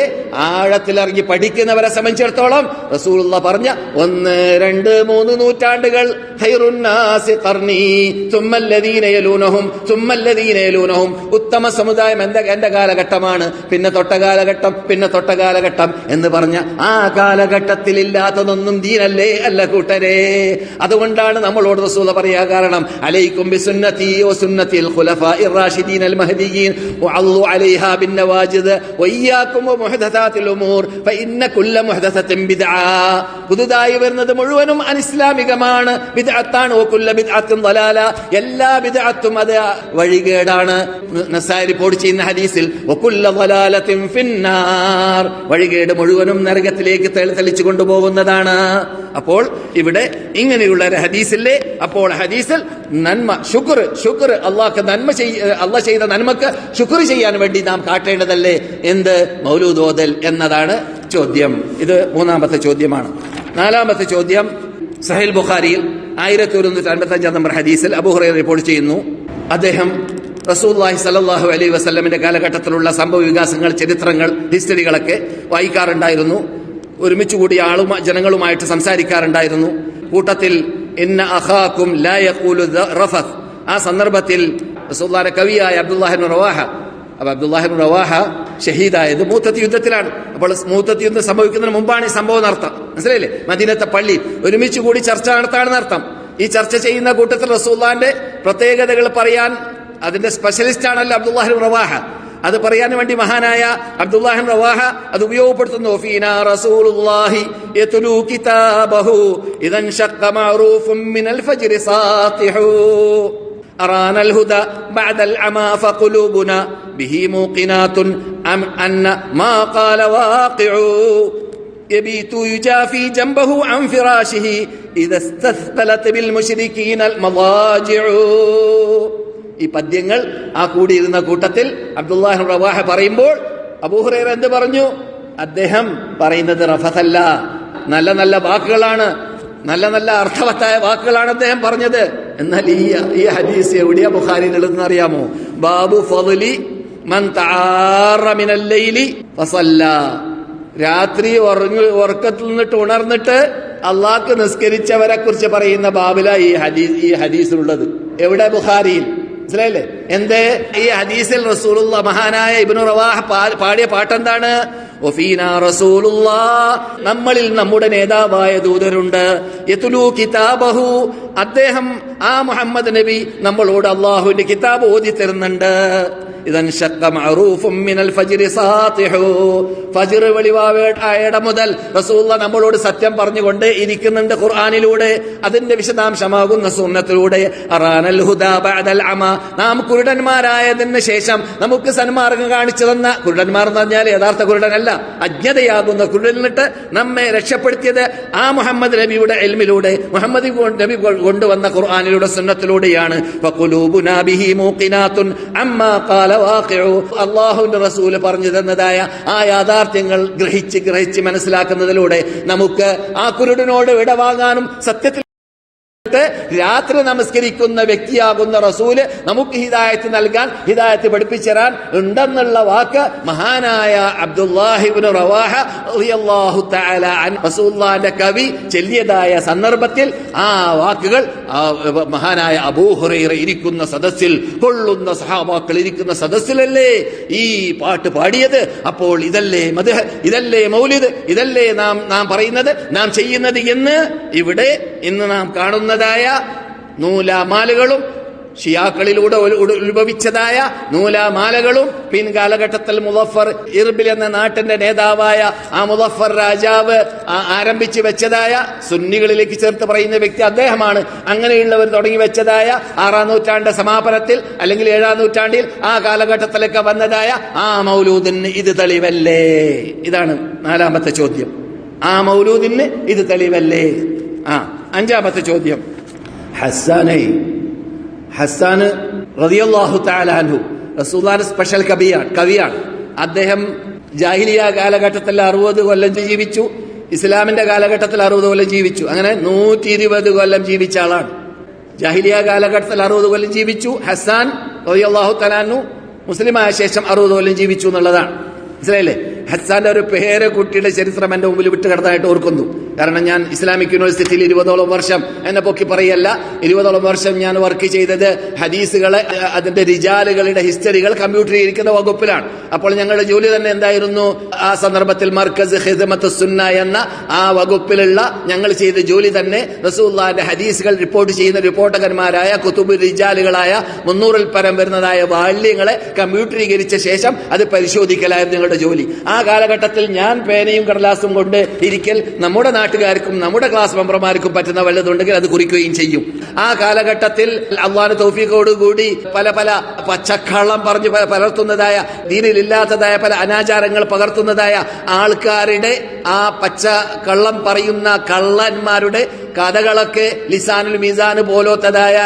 ആഴത്തിലിറങ്ങി പഠിക്കുന്നവരെ സംബന്ധിച്ചിടത്തോളം റസൂലുള്ളാഹി പറഞ്ഞ 1, 2, 3 നൂറ്റാണ്ടുകൾ ഖൈറുന്നാസി ഖർനി ഉത്തമ സമുദായം എന്റെ കാലഘട്ടമാണ്, പിന്നെ തൊട്ട കാലഘട്ടം എന്ന് പറഞ്ഞ ആ കാലഘട്ടത്തിൽ ഇല്ലാത്തതൊന്നും ദീനല്ലേ അല്ല കൂട്ടരെ. അതുകൊണ്ടാണ് നമ്മളോട് റസൂൽ പറയാ, കാരണം അലൈക്കും ബിസുന്നതി വസുന്നതിൽ ഖുലഫാഇർ റാഷിദീൻ അൽ മഹ്ദിയീൻ വഅല്ലു അലൈഹാ ബിന്നവാജിദ് വഇയ്യാകും വമുഹ്ദസാതിൽ ഉമൂർ ഫഇന്ന കുല്ല മുഹ്ദസത്തിൻ ബിദ്അ. പുതുതായി വരുന്നത് മുഴുവനും അനിസ്ലാമികമാണ്, ബിദ്അത്താണ്. വകുല്ല ബിദ്അത്തിൻ ദലാല, എല്ലാ ബിദ്അത്തും അത് വഴികേടാണ്. നസായി റിപ്പോർട്ട് ചെയ്യുന്ന ഹദീസിൽ വകുല്ല ദലാലത്തിൻ ഫിന്നാർ, വഴികേട് മുഴുവനും നരകത്തിലേക്ക് തെളിച്ചു കൊണ്ടുപോകുന്നതാണ്. അപ്പോൾ ഇവിടെ ഇങ്ങനെയുള്ള ഒരു ഹദീസില്ലേ? അപ്പോൾ ഹദീസിൽ നന്മ, ശുക്ർ, അള്ളാഹ് ചെയ്ത നന്മക്ക് ശുക്ർ ചെയ്യാൻ വേണ്ടി നാം കാട്ടേണ്ടതല്ലേ? എന്ത്? മൗലൂദ് ഓതൽ എന്നതാണ് ചോദ്യം. ഇത് 3ാമത്തെ ചോദ്യമാണ്. 4ാമത്തെ ചോദ്യം സഹീഹ് ബുഖാരിയിൽ 1155 നമ്പർ ഹദീസിൽ അബൂ ഹുറൈറ റിപ്പോർട്ട് ചെയ്യുന്നു. അദ്ദേഹം റസൂലുള്ളാഹി സ്വല്ലല്ലാഹു അലൈഹി വസല്ലമിന്റെ കാലഘട്ടത്തിലുള്ള സംഭവ വികാസങ്ങൾ, ചരിത്രങ്ങൾ, ഹിസ്റ്ററികളൊക്കെ വായിക്കാറുണ്ടായിരുന്നു. ഒരുമിച്ച് കൂടിയ ജനങ്ങളുമായിട്ട് സംസാരിക്കാറുണ്ടായിരുന്നു. കൂട്ടത്തിൽ ഇന്ന അഖാകും ലാ യഖൂലു റഫത്ത്, ആ സന്ദർഭത്തിൽ റസൂലുള്ളാഹിയുടെ കവിയായ അബ്ദുല്ലാഹി ഇബ്നു റവാഹ, അപ്പൊ അബ്ദുല്ലാഹി ഇബ്നു റവാഹ ഷഹീദായത് മൂത്തത്തി യുദ്ധത്തിലാണ്. അപ്പോൾ മൂത്തത്തി യുദ്ധം സംഭവിക്കുന്നതിന് മുമ്പാണ് ഈ സംഭവം നടത്താം. മനസ്സിലായില്ലേ? മദീനത്തെ പള്ളി ഒരുമിച്ച് കൂടി ചർച്ച നടത്താണെന്ന് അർത്ഥം. ഈ ചർച്ച ചെയ്യുന്ന കൂട്ടത്തിൽ റസൂലുള്ളാഹിന്റെ പ്രത്യേകതകൾ പറയാൻ അതിന്റെ സ്പെഷ്യലിസ്റ്റ് ആണല്ലോ അബ്ദുല്ലാഹി ഇബ്നു റവാഹ. അത് പറയാൻ വേണ്ടി മഹാനായ അബ്ദുല്ലാഹി റവാഹ അത് ഉപയോഗപ്പെടുത്തുന്നു. ഫീനാ റസൂലുള്ളാഹി യത്ലൂ കിതാബഹു ഇദൻ ശഖ മഅറൂഫുൻ മിനൽ ഫജ്രി സാതിഹു അറാനൽ ഹുദാ ബഅദൽ അമാ ഫഖുലൂബുനാ ബിഹി മൂഖിനാത്തുൻ അന്ന മാ ഖാല വാഖിഉ യബീതു യുജാഫി ജംബഹു അൻ ഫിറാശിഹി ഇദ ഇസ്തസ്തലത് ബിൽ മുശ്രികീനൽ മവാജിഉ. ഈ പദ്യങ്ങൾ ആ കൂടിയിരുന്ന കൂട്ടത്തിൽ അബ്ദുല്ലാഹി റവാഹ പറയുമ്പോൾ അബൂ ഹുറൈറ എന്ത് പറഞ്ഞു? അദ്ദേഹം പറയുന്നത് റഫസല്ല, നല്ല നല്ല വാക്കുകളാണ്, നല്ല നല്ല അർത്ഥവത്തായ വാക്കുകളാണ് അദ്ദേഹം പറഞ്ഞത്. എന്നാൽ ഈ ഹദീസ് എവിടെയാ ബുഖാരിയിൽ ഉള്ളതെന്ന് അറിയാമോ? ബാബു ഫളി മൻ തആറ മിനൽ ലൈലി ഫസല്ല. രാത്രി ഉറക്കത്തിൽ നിന്നിട്ട് ഉണർന്നിട്ട് അള്ളാഹ്ക്ക് നിസ്കരിച്ചവരെ കുറിച്ച് പറയുന്ന ബാബില ഈ ഹദീസിലുള്ളത്. എവിടെ? ബുഖാരിയിൽ. മനസ്സിലായില്ലേ? എന്തേ ഈ ഹദീസിൽ റസൂലുള്ള മഹാനായ ഇബ്നു റവാഹ പാടിയ പാട്ടെന്താണ്? വഫീനാ റസൂലുള്ളാഹ്, നമ്മളിൽ നമ്മുടെ നേതാവായ ദൂതരുണ്ട്. യത്ലൂ കിതാബഹു, അദ്ദേഹം ആ മുഹമ്മദ് നബി നമ്മളോട് അള്ളാഹുവിന്റെ കിതാബ് ഓതി തരുന്നുണ്ട്. ഇദൻ ശഖ മഅറൂഫുൻ മിനൽ ഫജ്രി സാതിഹു, ഫജ്ർ വെളിവാവേട മുതൽ റസൂലുള്ള നമ്മളോട് സത്യം പറഞ്ഞുകൊണ്ട് ഇരിക്കുന്നുണ്ട് ഖുർആനിലൂടെ, അതിന്റെ വിശദാംശമാകുന്ന സുന്നത്തിലൂടെ. അറാനൽ ഹുദാ ബഅദൽ അമാ, നാം കുരുടന്മാരായതിന് ശേഷം നമുക്ക് സന്മാർഗം കാണിച്ചു തന്ന, കുരുടന്മാർ എന്ന് പറഞ്ഞാൽ യഥാർത്ഥ കുരുടനല്ല, അജ്ഞതയാകുന്ന കുരുടനിട്ട് നമ്മെ രക്ഷപ്പെടുത്തിയത് ആ മുഹമ്മദ് നബിയുടെ ഇൽമിലൂടെ, മുഹമ്മദ് നബി കൊണ്ടുവന്ന ഖുർആനിലൂടെ സുന്നത്തിലൂടെയാണ്. ഫഖുലൂബുനാ ബിഹി മൂഖിനാത്തുൻ അമ്മാ ഖാല വാഖിഉ, അല്ലാഹുവിന്റെ റസൂൽ പറഞ്ഞു തന്നതായ ആ യാഥാർത്ഥ്യങ്ങൾ ഗ്രഹിച്ച് മനസ്സിലാക്കുന്നതിലൂടെ നമുക്ക് ആ കുരുടനോട് വിടവാങ്ങാനും സത്യത്തിൽ രാത്രി നമസ്കരിക്കുന്ന വ്യക്തിയാകുന്ന റസൂല് നമുക്ക് ഹിദായത്ത് നൽകാൻ, ഹിദായത്ത് പഠിപ്പിച്ചു തരാൻ ഉണ്ടെന്നുള്ള വാക്ക് മഹാനായ അബ്ദുല്ലാഹി ഇബ്നു റവാഹ റളിയല്ലാഹു തആല അൻഹു റസൂലുള്ളാഹിന്റെ കവി ചൊല്ലിയതായ സന്ദർഭത്തിൽ ആ വാക്കുകൾ മഹാനായ അബൂ ഹുറൈറ ഇരിക്കുന്ന സദസ്സിൽ, കൊള്ളുന്ന സഹാബാക്കൾ ഇരിക്കുന്ന സദസ്സിലല്ലേ ഈ പാട്ട് പാടിയത്? അപ്പോൾ ഇതല്ലേ മദ്ഹ്, ഇതല്ലേ മൗലിദ്, ഇതല്ലേ നാം പറയുന്നത്, നാം ചെയ്യുന്നത് എന്ന് ഇവിടെ ഇന്ന് നാം കാണുന്നതായ നൂലാമാലകളും ഷിയാക്കളിലൂടെ ഉത്ഭവിച്ചതായ നൂലാമാലകളും പിൻകാലഘട്ടത്തിൽ മുളഫർ ഇർബിൽ എന്ന നാട്ടിന്റെ നേതാവായ ആ മുളഫർ രാജാവ് ആരംഭിച്ചു വെച്ചതായ, സുന്നികളിലേക്ക് ചേർത്ത് പറയുന്ന വ്യക്തി അദ്ദേഹമാണ്, അങ്ങനെയുള്ളവർ തുടങ്ങി വെച്ചതായ 6-ാം നൂറ്റാണ്ട് സമാപനത്തിൽ അല്ലെങ്കിൽ 7-ാം നൂറ്റാണ്ടിൽ ആ കാലഘട്ടത്തിലൊക്കെ വന്നതായ ആ മൗലൂദിന് ഇത് തെളിവല്ലേ? ഇതാണ് 4ാമത്തെ ചോദ്യം. ആ മൗലൂദിന് ഇത് തെളിവല്ലേ? 5ാമത്തെ ചോദ്യം, ഹസ്സാൻ റളിയല്ലാഹു തആല അൻഹു റസൂലുള്ളാഹിന്റെ സ്പെഷ്യൽ കവിയാണ്. അദ്ദേഹം ജാഹിലിയ കാലഘട്ടത്തിൽ 60 കൊല്ലം ജീവിച്ചു, ഇസ്ലാമിന്റെ കാലഘട്ടത്തിൽ 60 കൊല്ലം ജീവിച്ചു. അങ്ങനെ 120 കൊല്ലം ജീവിച്ച ആളാണ്. ജാഹിലിയ കാലഘട്ടത്തിൽ 60 കൊല്ലം ജീവിച്ചു. ഹസ്സാൻ റളിയല്ലാഹു തആല അൻഹു മുസ്ലിമായ ശേഷം 60 കൊല്ലം ജീവിച്ചു എന്നുള്ളതാണ്. മനസ്സിലായില്ലേ? ഹസ്സാന്റെ ഒരു പേരക്കുട്ടിയുടെ ചരിത്രം എന്റെ മുമ്പിൽ വിട്ടുകിടത്താനായിട്ട് ഓർക്കുന്നു. കാരണം ഞാൻ ഇസ്ലാമിക് യൂണിവേഴ്സിറ്റിയിൽ 20ഓളം വർഷം എന്നെ പൊക്കി പറയല്ല, 20ഓളം വർഷം ഞാൻ വർക്ക് ചെയ്തത് ഹദീസുകളെ, അതിന്റെ റിജാലുകളുടെ ഹിസ്റ്ററികൾ കമ്പ്യൂട്ടറീകരിക്കുന്ന വകുപ്പിലാണ്. അപ്പോൾ ഞങ്ങളുടെ ജോലി തന്നെ എന്തായിരുന്നു? ആ സന്ദർഭത്തിൽ മർക്കസ് ഖിദ്മത്ത് സുന്ന എന്ന ആ വകുപ്പിലുള്ള ഞങ്ങൾ ചെയ്ത ജോലി തന്നെ റസൂലുള്ളാഹിന്റെ ഹദീസുകൾ റിപ്പോർട്ട് ചെയ്യുന്ന റിപ്പോർട്ടർമാരായ കുതുബ് റിജാലുകളായ 300-ൽ പരം വരുന്നതായ വാല്യങ്ങളെ കമ്പ്യൂട്ടറീകരിച്ച ശേഷം അത് പരിശോധിക്കലായിരുന്നു ഞങ്ങളുടെ ജോലി. ആ കാലഘട്ടത്തിൽ ഞാൻ പേനയും കടലാസും കൊണ്ട് ഇരിക്കൽ നമ്മുടെ നാട്ടുകാർക്കും നമ്മുടെ ക്ലാസ് മെമ്പർമാർക്കും പറ്റുന്ന വല്ലതുണ്ടെങ്കിൽ അത് കുറിക്കുകയും ചെയ്യും. ആ കാലഘട്ടത്തിൽ അള്ളാഹുവിന്റെ തൗഫീഖോടുകൂടി പല പച്ചക്കള്ളം പറഞ്ഞു പകർത്തുന്നതായ, ദീനിലില്ലാത്തതായ പല അനാചാരങ്ങൾ പകർത്തുന്നതായ ആൾക്കാരുടെ ആ പച്ചക്കള്ളം പറയുന്ന കള്ളന്മാരുടെ കഥകളൊക്കെ ലിസാനുൽ മീസാൻ പോലത്തതായ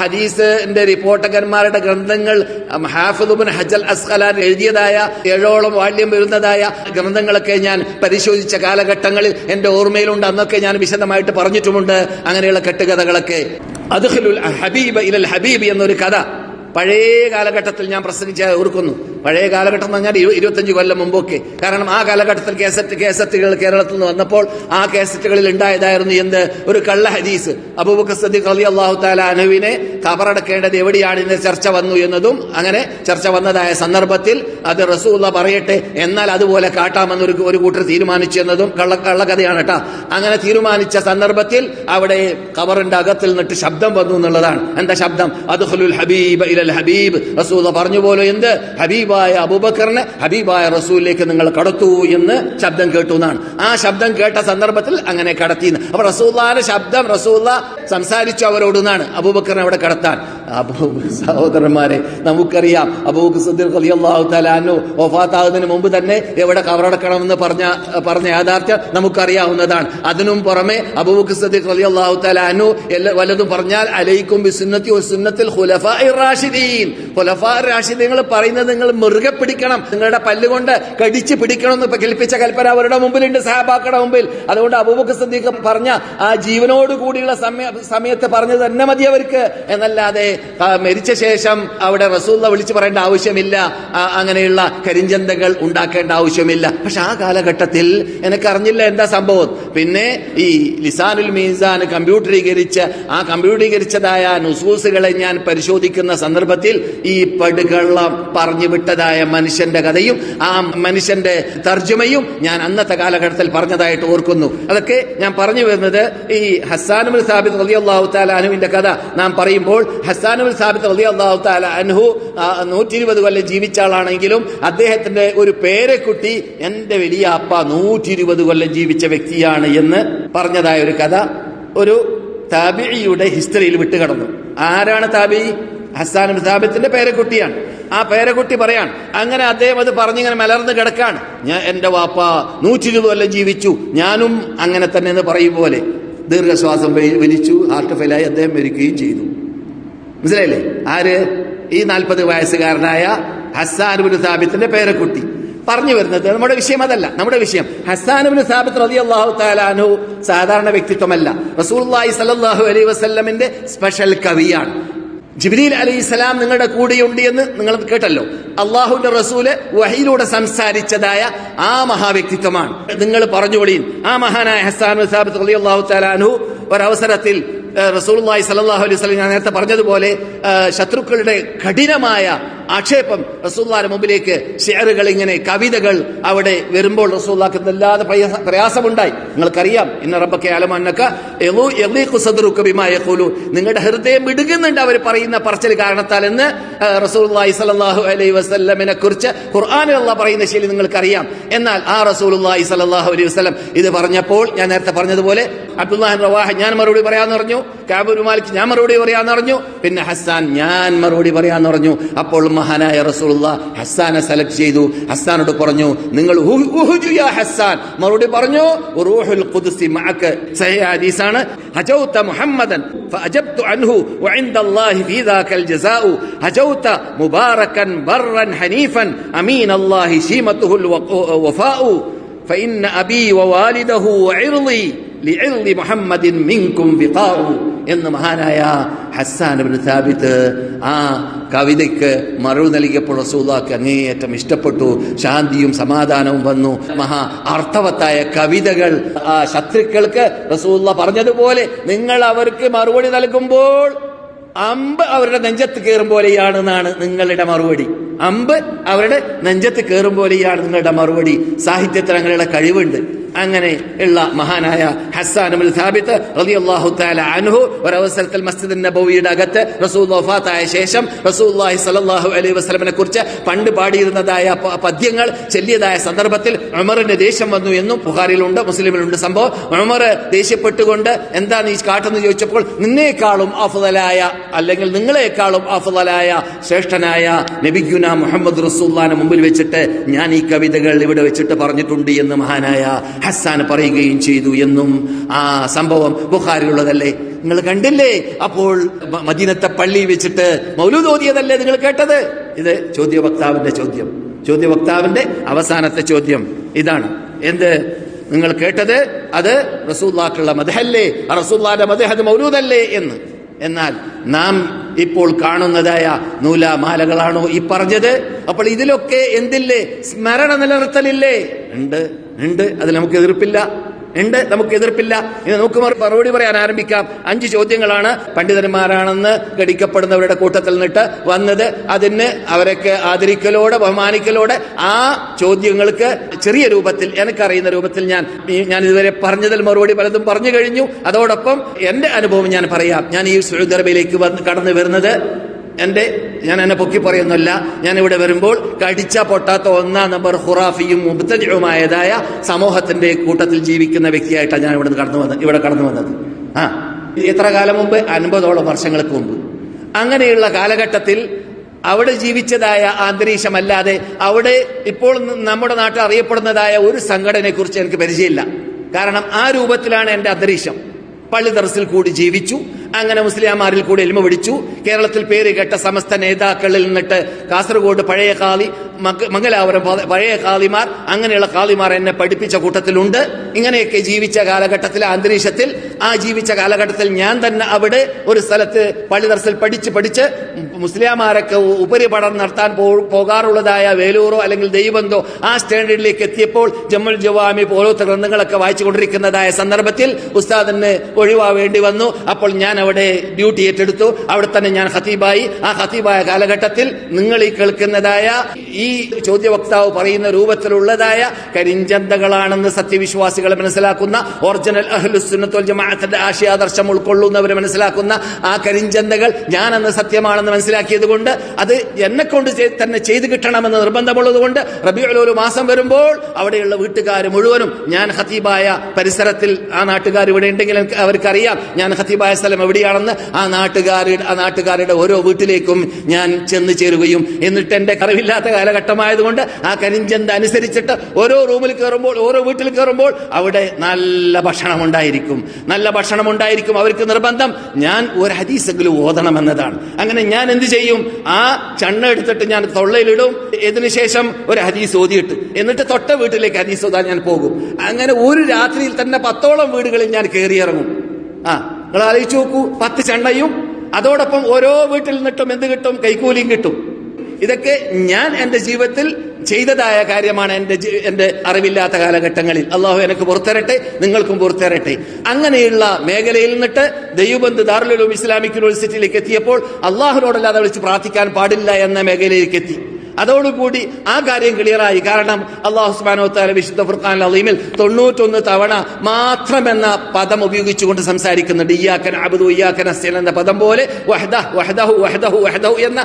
ഹദീസിന്റെ റിപ്പോർട്ടർമാരുടെ ഗ്രന്ഥങ്ങൾ ഹാഫിദ് ഇബ്നു ഹജർ അസ്ഖലാനി എഴുതിയതായ 7ഓളം വാല്യം വരുന്നതായ ഗ്രന്ഥങ്ങളൊക്കെ ഞാൻ പരിശോധിച്ച കാലഘട്ടങ്ങളിൽ എന്റെ ഓർമ്മയിലുണ്ട്. അന്നൊക്കെ ഞാൻ വിശദമായിട്ട് പറഞ്ഞിട്ടുമുണ്ട് അങ്ങനെയുള്ള കെട്ടുകഥകളൊക്കെ. അദ്ഖിലുൽ ഹബീബ ഇലൽ ഹബീബ് എന്നൊരു കഥ പഴയ കാലഘട്ടത്തിൽ ഞാൻ പ്രസംഗിച്ച ഓർക്കുന്നു. പഴയ കാലഘട്ടം എന്ന് പറഞ്ഞാൽ 25 കൊല്ലം മുമ്പൊക്കെ. കാരണം ആ കാലഘട്ടത്തിൽ കേസറ്റുകൾ കേരളത്തിൽ നിന്ന് വന്നപ്പോൾ ആ കേസറ്റുകളിൽ ഉണ്ടായതായിരുന്നു എന്ത്? ഒരു കള്ള ഹദീസ്. അബൂബക്കർ സിദ്ദീഖ് റളിയല്ലാഹു തആല അൻഹുവിനെ ഖബറടക്കേണ്ടത് എവിടെയാണ് ഇന്ന് ചർച്ച വന്നു എന്നതും, അങ്ങനെ ചർച്ച വന്നതായ സന്ദർഭത്തിൽ അത് റസൂലുള്ളാഹി പറയട്ടെ എന്നാൽ അതുപോലെ കാട്ടാമെന്ന് ഒരു കൂട്ടർ തീരുമാനിച്ചു എന്നതും കള്ളക്കഥയാണ് കേട്ടാ. അങ്ങനെ തീരുമാനിച്ച സന്ദർഭത്തിൽ അവിടെ ഖബറിന്റെ അകത്തിൽ നിന്നിട്ട് ശബ്ദം വന്നു എന്നുള്ളതാണ്. എന്താ ശബ്ദം? അദ്ഖുലുൽ ഹബീബ ഇലൽ ഇലൽ ഹബീബ്, റസൂൽ പറഞ്ഞു പോലെ എന്ത്, ഹബീബായ അബൂബക്കറിനെ ഹബീബായ റസൂലിലേക്ക് നിങ്ങൾ കടത്തൂ എന്ന് ശബ്ദം കേട്ടു എന്നാണ്. ആ ശബ്ദം കേട്ട സന്ദർഭത്തിൽ അങ്ങനെ കടത്തി. അപ്പൊ റസൂലുള്ളാഹിന്റെ ശബ്ദം റസൂലുള്ള സംസാരിച്ചു അവരോട് എന്നാണ് അബൂബക്കറിനെ അവിടെ കടത്താൻ. സഹോദരന്മാരെ, നമുക്കറിയാം അബൂബക്കർ സിദ്ദീഖ് റളിയല്ലാഹു തആല അൻഹു വഫാത്താകുന്നതിന് മുമ്പ് തന്നെ എവിടെ കബറടക്കണമെന്ന് പറഞ്ഞ യാഥാർത്ഥ്യം നമുക്കറിയാവുന്നതാണ്. അതിനും പുറമെ അബൂബക്കർ സിദ്ദീഖ് റളിയല്ലാഹു തആല അൻഹു വല്ലതും പറഞ്ഞാൽ അലൈക്കും ബിസുന്നത്തി വസുന്നത്തിൽ ഖുലഫാഇർ റാഷിദീൻ, ഖുലഫാഇർ റാഷിദീങ്ങൾ പറയുന്നത് നിങ്ങൾ മുറുകെ പിടിക്കണം, നിങ്ങളുടെ പല്ലുകൊണ്ട് കടിച്ച് പിടിക്കണം എന്ന് കൽപ്പിച്ച കൽപ്പന അവരുടെ മുമ്പിലുണ്ട്, സഹാബാക്കളുടെ മുമ്പിൽ. അതുകൊണ്ട് അബൂബക്കർ സിദ്ദീഖ് പറഞ്ഞ ആ ജീവനോട് കൂടിയുള്ള സമയത്ത് പറഞ്ഞത് തന്നെ മതി അവർക്ക്, എന്നല്ലാതെ മരിച്ച ശേഷം അവിടെ റസൂലുള്ളാഹി വിളിച്ചു പറയേണ്ട ആവശ്യമില്ല, അങ്ങനെയുള്ള കരിഞ്ചന്തകൾ ഉണ്ടാക്കേണ്ട ആവശ്യമില്ല. പക്ഷെ ആ കാലഘട്ടത്തിൽ എനിക്കറിഞ്ഞില്ല എന്താ സംഭവം. പിന്നെ ഈ ലിസാനുൽ മീസാൻ ആ കമ്പ്യൂട്ടറീകരിച്ചതായ നുസൂസുകളെ ഞാൻ പരിശോധിക്കുന്ന സന്ദർഭത്തിൽ ഈ പടുകള്ളം പറഞ്ഞു വിട്ടതായ മനുഷ്യന്റെ കഥയും ആ മനുഷ്യന്റെ തർജ്ജമയും ഞാൻ അന്നത്തെ കാലഘട്ടത്തിൽ പറഞ്ഞതായിട്ട് ഓർക്കുന്നു. അതൊക്കെ ഞാൻ പറഞ്ഞു വരുന്നത്, ഈ ഹസ്സാൻ ഇബ്നു സാബിത്ത് റളിയല്ലാഹു തആല അൻഹുവിന്റെ കഥ നാം പറയുമ്പോൾ, ഹസ്സാൻ ഇബ്നു സാബിത്ത് റളിയല്ലാഹു തആല അൻഹു 120 കൊല്ലം ജീവിച്ച ആളാണെങ്കിലും അദ്ദേഹത്തിന്റെ ഒരു പേരക്കുട്ടി എന്റെ വലിയ അപ്പ 120 കൊല്ലം ജീവിച്ച വ്യക്തിയാണ് എന്ന് പറഞ്ഞതായ ഒരു കഥ ഒരു താബിഈയുടെ ഹിസ്റ്ററിയിൽ വിട്ടുകടന്നു. ആരാണ് താബിഈ? ഹസ്സാൻ ഇബ്നു സാബിത്തിന്റെ പേരക്കുട്ടിയാണ്. ആ പേരക്കുട്ടി പറയാൻ അങ്ങനെ അദ്ദേഹം അത് പറഞ്ഞിങ്ങനെ മലർന്ന് കിടക്കാണ്. എന്റെ വാപ്പ 120 കൊല്ലം ജീവിച്ചു, ഞാനും അങ്ങനെ തന്നെ എന്ന് പറയും പോലെ ദീർഘശ്വാസം വലിച്ചു, ഹാർട്ട് ഫെയിലായി അദ്ദേഹം മരിക്കുകയും ചെയ്തു. മനസ്സിലായില്ലേ? ആര്? ഈ 40 വയസ്സുകാരനായ ഹസ്സാൻ ഇബ്നു സാബിത്തിന്റെ പേരക്കുട്ടി. പറഞ്ഞു വരുന്നത് നമ്മുടെ വിഷയം അതല്ല. നമ്മുടെ വിഷയം ഹസ്സാൻ ഇബ്നു സാബിത്ത് റളിയല്ലാഹു തആല അൻഹു സാധാരണ വ്യക്തിത്വമല്ല, റസൂലുള്ളാഹി സ്വല്ലല്ലാഹു അലൈഹി വസല്ലമിന്റെ സ്പെഷ്യൽ കവിയാണ്. ജിബ്രീൽ അലൈഹിസ്സലാം നിങ്ങളുടെ കൂടെയുണ്ട് എന്ന് നിങ്ങൾ കേട്ടല്ലോ. അള്ളാഹുവിന്റെ റസൂല് വഹയിലൂടെ സംസാരിച്ചതായ ആ മഹാവ്യക്തിത്വമാണ്. നിങ്ങൾ പറഞ്ഞുകൊള്ളിൻ, ആ മഹാനായ ഹസ്സാൻ ഇബ്നു സാബിത്ത് റളിയല്ലാഹു തആല അൻഹു ഒരവസരത്തിൽ റസൂലുള്ളാഹി സ്വല്ലല്ലാഹു അലൈഹി വസല്ലം ഞാൻ നേരത്തെ പറഞ്ഞതുപോലെ ശത്രുക്കളുടെ കഠിനമായ ആക്ഷേപം റസൂലുള്ളാഹിയുടെ മുമ്പിലേക്ക് ഷിഅറുകൾ, ഇങ്ങനെ കവിതകൾ അവിടെ വരുമ്പോൾ റസൂലുള്ളാഹിക്ക് വല്ലാതെ പ്രയാസമുണ്ടായി. നിങ്ങൾക്കറിയാം, ഇന്ന റബ്ബക യഅലമു അന്നക യളീഖു സദ്റുക ബിമാ യഖൂലൂൻ, നിങ്ങളുടെ ഹൃദയം ഇടുകുന്നുണ്ട് അവർ പറയുന്ന പറച്ചിൽ കാരണത്താൽ എന്ന് റസൂലുള്ളാഹി സ്വല്ലല്ലാഹു അലൈഹി വസല്ലമിനെ കുറിച്ച് ഖുർആനിൽ അല്ലാഹ് പറയുന്ന ശൈലി നിങ്ങൾക്കറിയാം. എന്നാൽ ആ റസൂലുള്ളാഹി സ്വല്ലല്ലാഹു അലൈഹി വസല്ലം ഇത് പറഞ്ഞപ്പോൾ ഞാൻ നേരത്തെ പറഞ്ഞതുപോലെ അബ്ദുല്ലാഹി ഇബ്നു റവാഹ ഞാൻ മറുപടി പറയാന്ന് പറഞ്ഞു, കഅബ് ഇബ്നു മാലിക് ഞാൻ മറുപടി പറയാന്ന് പറഞ്ഞു, പിന്നെ ഹസ്സാൻ ഞാൻ മറുപടി പറയാന്ന് പറഞ്ഞു. അപ്പോൾ മഹാനായ റസൂലുള്ളാഹി ഹസ്സാനെ സെലക്ട് ചെയ്തു. ഹസ്സാനോട് പറഞ്ഞു, നിങ്ങൾ ഉഹുജു യാ ഹസ്സാൻ, മറുപടി പറഞ്ഞു, റൂഹുൽ ഖുദ്സി മഅക. സഹീഹ് ഹദീസാണ്. ഹജൗത മുഹമ്മദൻ ഫഅജബ്തു അൻഹു വഇൻദല്ലാഹി ഫീ ദാകൽ ജസാഉ ഹജൗത മുബാറകൻ ബർറൻ ഹനീഫൻ അമീനല്ലാഹി ശീമതുഹുൽ വഫാഉ ഫഇന്ന അബീ വവാലിദഹു വഇർളി ലിഇർളി മുഹമ്മദിൻ മിൻകും വിഖാഉ എന്ന് മഹാനായ ഹസ്സാൻ ഇബ്നു സാബിത്ത് ആ കവിതയ്ക്ക് മറുപടി നൽകിയപ്പോൾ റസൂലുള്ളാഹിക്ക് അങ്ങേയറ്റം ഇഷ്ടപ്പെട്ടു. ശാന്തിയും സമാധാനവും വന്നു. മഹാ അർത്ഥവത്തായ കവിതകൾ ആ ശത്രുക്കൾക്ക് റസൂലുള്ളാഹി പറഞ്ഞതുപോലെ നിങ്ങൾ അവർക്ക് മറുപടി നൽകുമ്പോൾ അമ്പ് അവരുടെ നെഞ്ചത്ത് കയറും പോലെയാണെന്നാണ് നിങ്ങളുടെ മറുപടി. അമ്പ് അവരുടെ നെഞ്ചത്ത് കയറും പോലെയാണ് നിങ്ങളുടെ മറുപടി. സാഹിത്യത്തിൽ അങ്ങനെയുള്ള കഴിവുണ്ട്. അങ്ങനെ ഉള്ള മഹാനായ ഹസ്സാൻ ഇബ്നു സാബിത്ത് റളിയല്ലാഹു തആല അൻഹു ഒരവസരത്തിൽ മസ്ജിദ് നബവിയുടെ അകത്ത് റസൂൽ വഫാത്തായ ശേഷം റസൂലുള്ളാഹി സ്വല്ലല്ലാഹു അലൈഹി വസല്ലമയെ കുറിച്ച് പണ്ട് പാടിയിരുന്നതായ പദ്യങ്ങൾ ചൊല്ലിയതായ സന്ദർഭത്തിൽ ഉമറിന് ദേഷ്യം വന്നു എന്നും ബുഖാരിയിലുണ്ട്, മുസ്ലിമിലുണ്ട് സംഭവം. ഉമർ ദേഷ്യപ്പെട്ടുകൊണ്ട് എന്താ നീ കാട്ടെന്ന് ചോദിച്ചപ്പോൾ, നിന്നേക്കാളും അഫ്ളലായ അല്ലെങ്കിൽ നിങ്ങളെക്കാളും അഫ്ളലായ ശ്രേഷ്ഠനായ നബിയുന മുഹമ്മദ് റസൂലുള്ളാഹിനെ മുമ്പിൽ വെച്ചിട്ട് ഞാൻ ഈ കവിതകൾ ഇവിടെ വെച്ചിട്ട് പറഞ്ഞിട്ടുണ്ട് എന്ന് മഹാനായ ഹസ്സാൻ പറയുകയും ചെയ്തു എന്നും ആ സംഭവം ബുഖാരിയിലുള്ളതല്ലേ. നിങ്ങൾ കണ്ടില്ലേ? അപ്പോൾ മദീനത്തെ പള്ളി വെച്ചിട്ട് മൗലൂദ് ഓതിയതല്ലേ നിങ്ങൾ കേട്ടത്? ഇത് ചോദ്യവക്താവിന്റെ അവസാനത്തെ ചോദ്യം ഇതാണ്. എന്ത് നിങ്ങൾ കേട്ടത്? അത് റസൂലുള്ളാഹിക്കുള്ള മദ്ഹല്ലേ, റസൂലുള്ളാഹിന്റെ മദ്ഹ് മൗലൂദല്ലേ എന്ന്. എന്നാൽ നാം ഇപ്പോൾ കാണുന്നതായ നൂലാമാലകളാണോ ഈ പറഞ്ഞത്? അപ്പോൾ ഇതിലൊക്കെ എന്തില്ലേ? സ്മരണ നിലനിർത്തലില്ലേ? ഉണ്ട്. അതിൽ നമുക്ക് എതിർപ്പില്ല. ഇനി നമുക്ക് മറുപടി പറയാൻ ആരംഭിക്കാം. 5 ചോദ്യങ്ങളാണ് പണ്ഡിതന്മാരാണെന്ന് ഗണിക്കപ്പെടുന്നവരുടെ കൂട്ടത്തിൽ നിന്നിട്ട് വന്നത്. അതിന് അവരൊക്കെ ആദരിക്കലോടെ ബഹുമാനിക്കലോടെ ആ ചോദ്യങ്ങൾക്ക് ചെറിയ രൂപത്തിൽ എനിക്കറിയുന്ന രൂപത്തിൽ ഞാൻ ഇതുവരെ പറഞ്ഞതിൽ മറുപടി പലതും പറഞ്ഞു കഴിഞ്ഞു. അതോടൊപ്പം എന്റെ അനുഭവം ഞാൻ പറയാം. ഞാൻ ഈ സൗദി അറേബ്യയിലേക്ക് കടന്നു വരുന്നത് ഞാൻ എന്നെ പൊക്കി പറയുന്നില്ല. ഞാൻ ഇവിടെ വരുമ്പോൾ കടിച്ച പൊട്ടാത്ത 1-ാം നമ്പർ ഖുറാഫിയും മുബ്തദിഉമായതായ സമൂഹത്തിന്റെ കൂട്ടത്തിൽ ജീവിക്കുന്ന വ്യക്തിയായിട്ടാണ് ഞാൻ ഇവിടെ കടന്നു വന്നത്. എത്ര കാലം മുമ്പ്? 50ഓളം വർഷങ്ങൾക്ക് മുമ്പ്. അങ്ങനെയുള്ള കാലഘട്ടത്തിൽ അവിടെ ജീവിച്ചതായ അന്തരീക്ഷമല്ലാതെ അവിടെ ഇപ്പോൾ നമ്മുടെ നാട്ടിൽ അറിയപ്പെടുന്നതായ ഒരു സംഘടനയെ കുറിച്ച് എനിക്ക് പരിചയമില്ല. കാരണം ആ രൂപത്തിലാണ് എന്റെ അന്തരീക്ഷം. പള്ളി ദർസിൽ കൂടി ജീവിച്ചു. അങ്ങനെ മുസ്ലിംമാരിൽ കൂടി എൽമ പിടിച്ചു. കേരളത്തിൽ പേര് കേട്ട സമസ്ത നേതാക്കളിൽ നിന്നിട്ട് കാസർഗോഡ് പഴയ ഖാലി, മംഗലാപുരം പഴയ ഖാലിമാർ, അങ്ങനെയുള്ള ഖാലിമാർ എന്നെ പഠിപ്പിച്ച കൂട്ടത്തിലുണ്ട്. ഇങ്ങനെയൊക്കെ ജീവിച്ച കാലഘട്ടത്തിൽ, അന്തരീക്ഷത്തിൽ, ആ ജീവിച്ച കാലഘട്ടത്തിൽ ഞാൻ തന്നെ അവിടെ ഒരു സ്ഥലത്ത് പള്ളി ദർസിൽ പഠിച്ച് മുസ്ലിംമാരൊക്കെ ഉപരിപഠനം നടത്താൻ പോകാറുള്ളതായ വേലൂറോ അല്ലെങ്കിൽ ദൈവബന്ധോ ആ സ്റ്റാൻഡേർഡിലേക്ക് എത്തിയപ്പോൾ ജമ്മുൽ ജവാമി പോലത്തെ ഗ്രന്ഥങ്ങളൊക്കെ വായിച്ചുകൊണ്ടിരിക്കുന്നതായ സന്ദർഭത്തിൽ ഉസ്താദിന് ഒഴിവാവേണ്ടി വന്നു. അപ്പോൾ ഞാൻ അവിടെ ഡ്യൂട്ടി ഏറ്റെടുത്തു. അവിടെ തന്നെ ഞാൻ ഖതീബായി. ആ ഖതീബായ കാലഘട്ടത്തിൽ നിങ്ങൾ ഈ കേൾക്കുന്നതായ ഈ ചോദ്യവക്താവ് പറയുന്ന രൂപത്തിലുള്ളതായ കരിഞ്ചന്തകളാണെന്ന് സത്യവിശ്വാസികൾ മനസ്സിലാക്കുന്ന, ഒറിജിനൽ അഹ്ലുസുന്നത്ത് വൽ ജമാഅത്തിന്റെ ആശയാദർശം ഉൾക്കൊള്ളുന്നവർ മനസ്സിലാക്കുന്ന ആ കരിഞ്ചന്തകൾ ഞാനെന്ന് സത്യമാണെന്ന് മനസ്സിലാക്കിയത് കൊണ്ട് അത് എന്നെ കൊണ്ട് തന്നെ ചെയ്തു കിട്ടണമെന്ന് നിർബന്ധമുള്ളത് കൊണ്ട് റബീഉൽ അവ്വൽ മാസം വരുമ്പോൾ അവിടെയുള്ള വീട്ടുകാർ മുഴുവനും, ഞാൻ ഖതീബായ പരിസരത്തിൽ, ആ നാട്ടുകാർ ഇവിടെ ഉണ്ടെങ്കിൽ അവർക്കറിയാം ഞാൻ ഖതീബായ സ്ഥലം എവിടെയാണെന്ന്. ആ നാട്ടുകാരുടെ ഓരോ വീട്ടിലേക്കും ഞാൻ ചെന്ന് ചേരുകയും എന്നിട്ട് എന്റെ അറിവില്ലാത്ത കാലഘട്ടമായതുകൊണ്ട് ആ കരിഞ്ചന്ത അനുസരിച്ചിട്ട് ഓരോ റൂമിൽ കയറുമ്പോൾ, ഓരോ വീട്ടിൽ കയറുമ്പോൾ അവിടെ നല്ല ഭക്ഷണം ഉണ്ടായിരിക്കും. അവർക്ക് നിർബന്ധം ഞാൻ ഒരു ഹദീസെങ്കിലും ഓതണമെന്നതാണ്. അങ്ങനെ ഞാൻ എന്ത് ചെയ്യും? ആ ചണ്ണ എടുത്തിട്ട് ഞാൻ തൊള്ളയിലിടും. ഇതിനുശേഷം ഒരു ഹദീസ് ഓതിയിട്ട് എന്നിട്ട് തൊട്ട വീട്ടിലേക്ക് ഹദീസ് ഓതാൻ ഞാൻ പോകും. അങ്ങനെ ഒരു രാത്രിയിൽ തന്നെ 10ഓളം വീടുകളിൽ ഞാൻ കയറിയിറങ്ങും. നിങ്ങൾ ആലോചിച്ച് നോക്കൂ, 10 ചണ്ണയും അതോടൊപ്പം ഓരോ വീട്ടിൽ നിന്നിട്ടും എന്ത് കിട്ടും? കൈക്കൂലിയും കിട്ടും. ഇതൊക്കെ ഞാൻ എന്റെ ജീവിതത്തിൽ ചെയ്തതായ കാര്യമാണ്. എന്റെ അറിവില്ലാത്ത കാലഘട്ടങ്ങളിൽ അള്ളാഹു എനിക്ക് പുറത്തരട്ടെ, നിങ്ങൾക്കും പുറത്തരട്ടെ. അങ്ങനെയുള്ള മേഖലയിൽ നിന്നിട്ട് ദൈവബന്ധ് ദാറുൽ ഉലൂം ഇസ്ലാമിക് യൂണിവേഴ്സിറ്റിയിലേക്ക് എത്തിയപ്പോൾ അള്ളാഹുനോടല്ലാതെ വിളിച്ച് പ്രാർത്ഥിക്കാൻ പാടില്ല എന്ന മേഖലയിലേക്ക് എത്തി. അതോടുകൂടി ആ കാര്യം ക്ലിയറായി. കാരണം അല്ലാഹു സുബ്ഹാനഹു വ തആല വിശുദ്ധ ഖുർആനിൽ അളീമിൽ 91 തവണ മാത്രം എന്ന പദം ഉപയോഗിച്ചുകൊണ്ട് സംസാരിക്കുന്നുണ്ട്. ഇയ്യാക നഅ്ബുദു ഇയ്യാക നസ്തഈൻ എന്ന പദം പോലെ വഹ്ദഹു എന്ന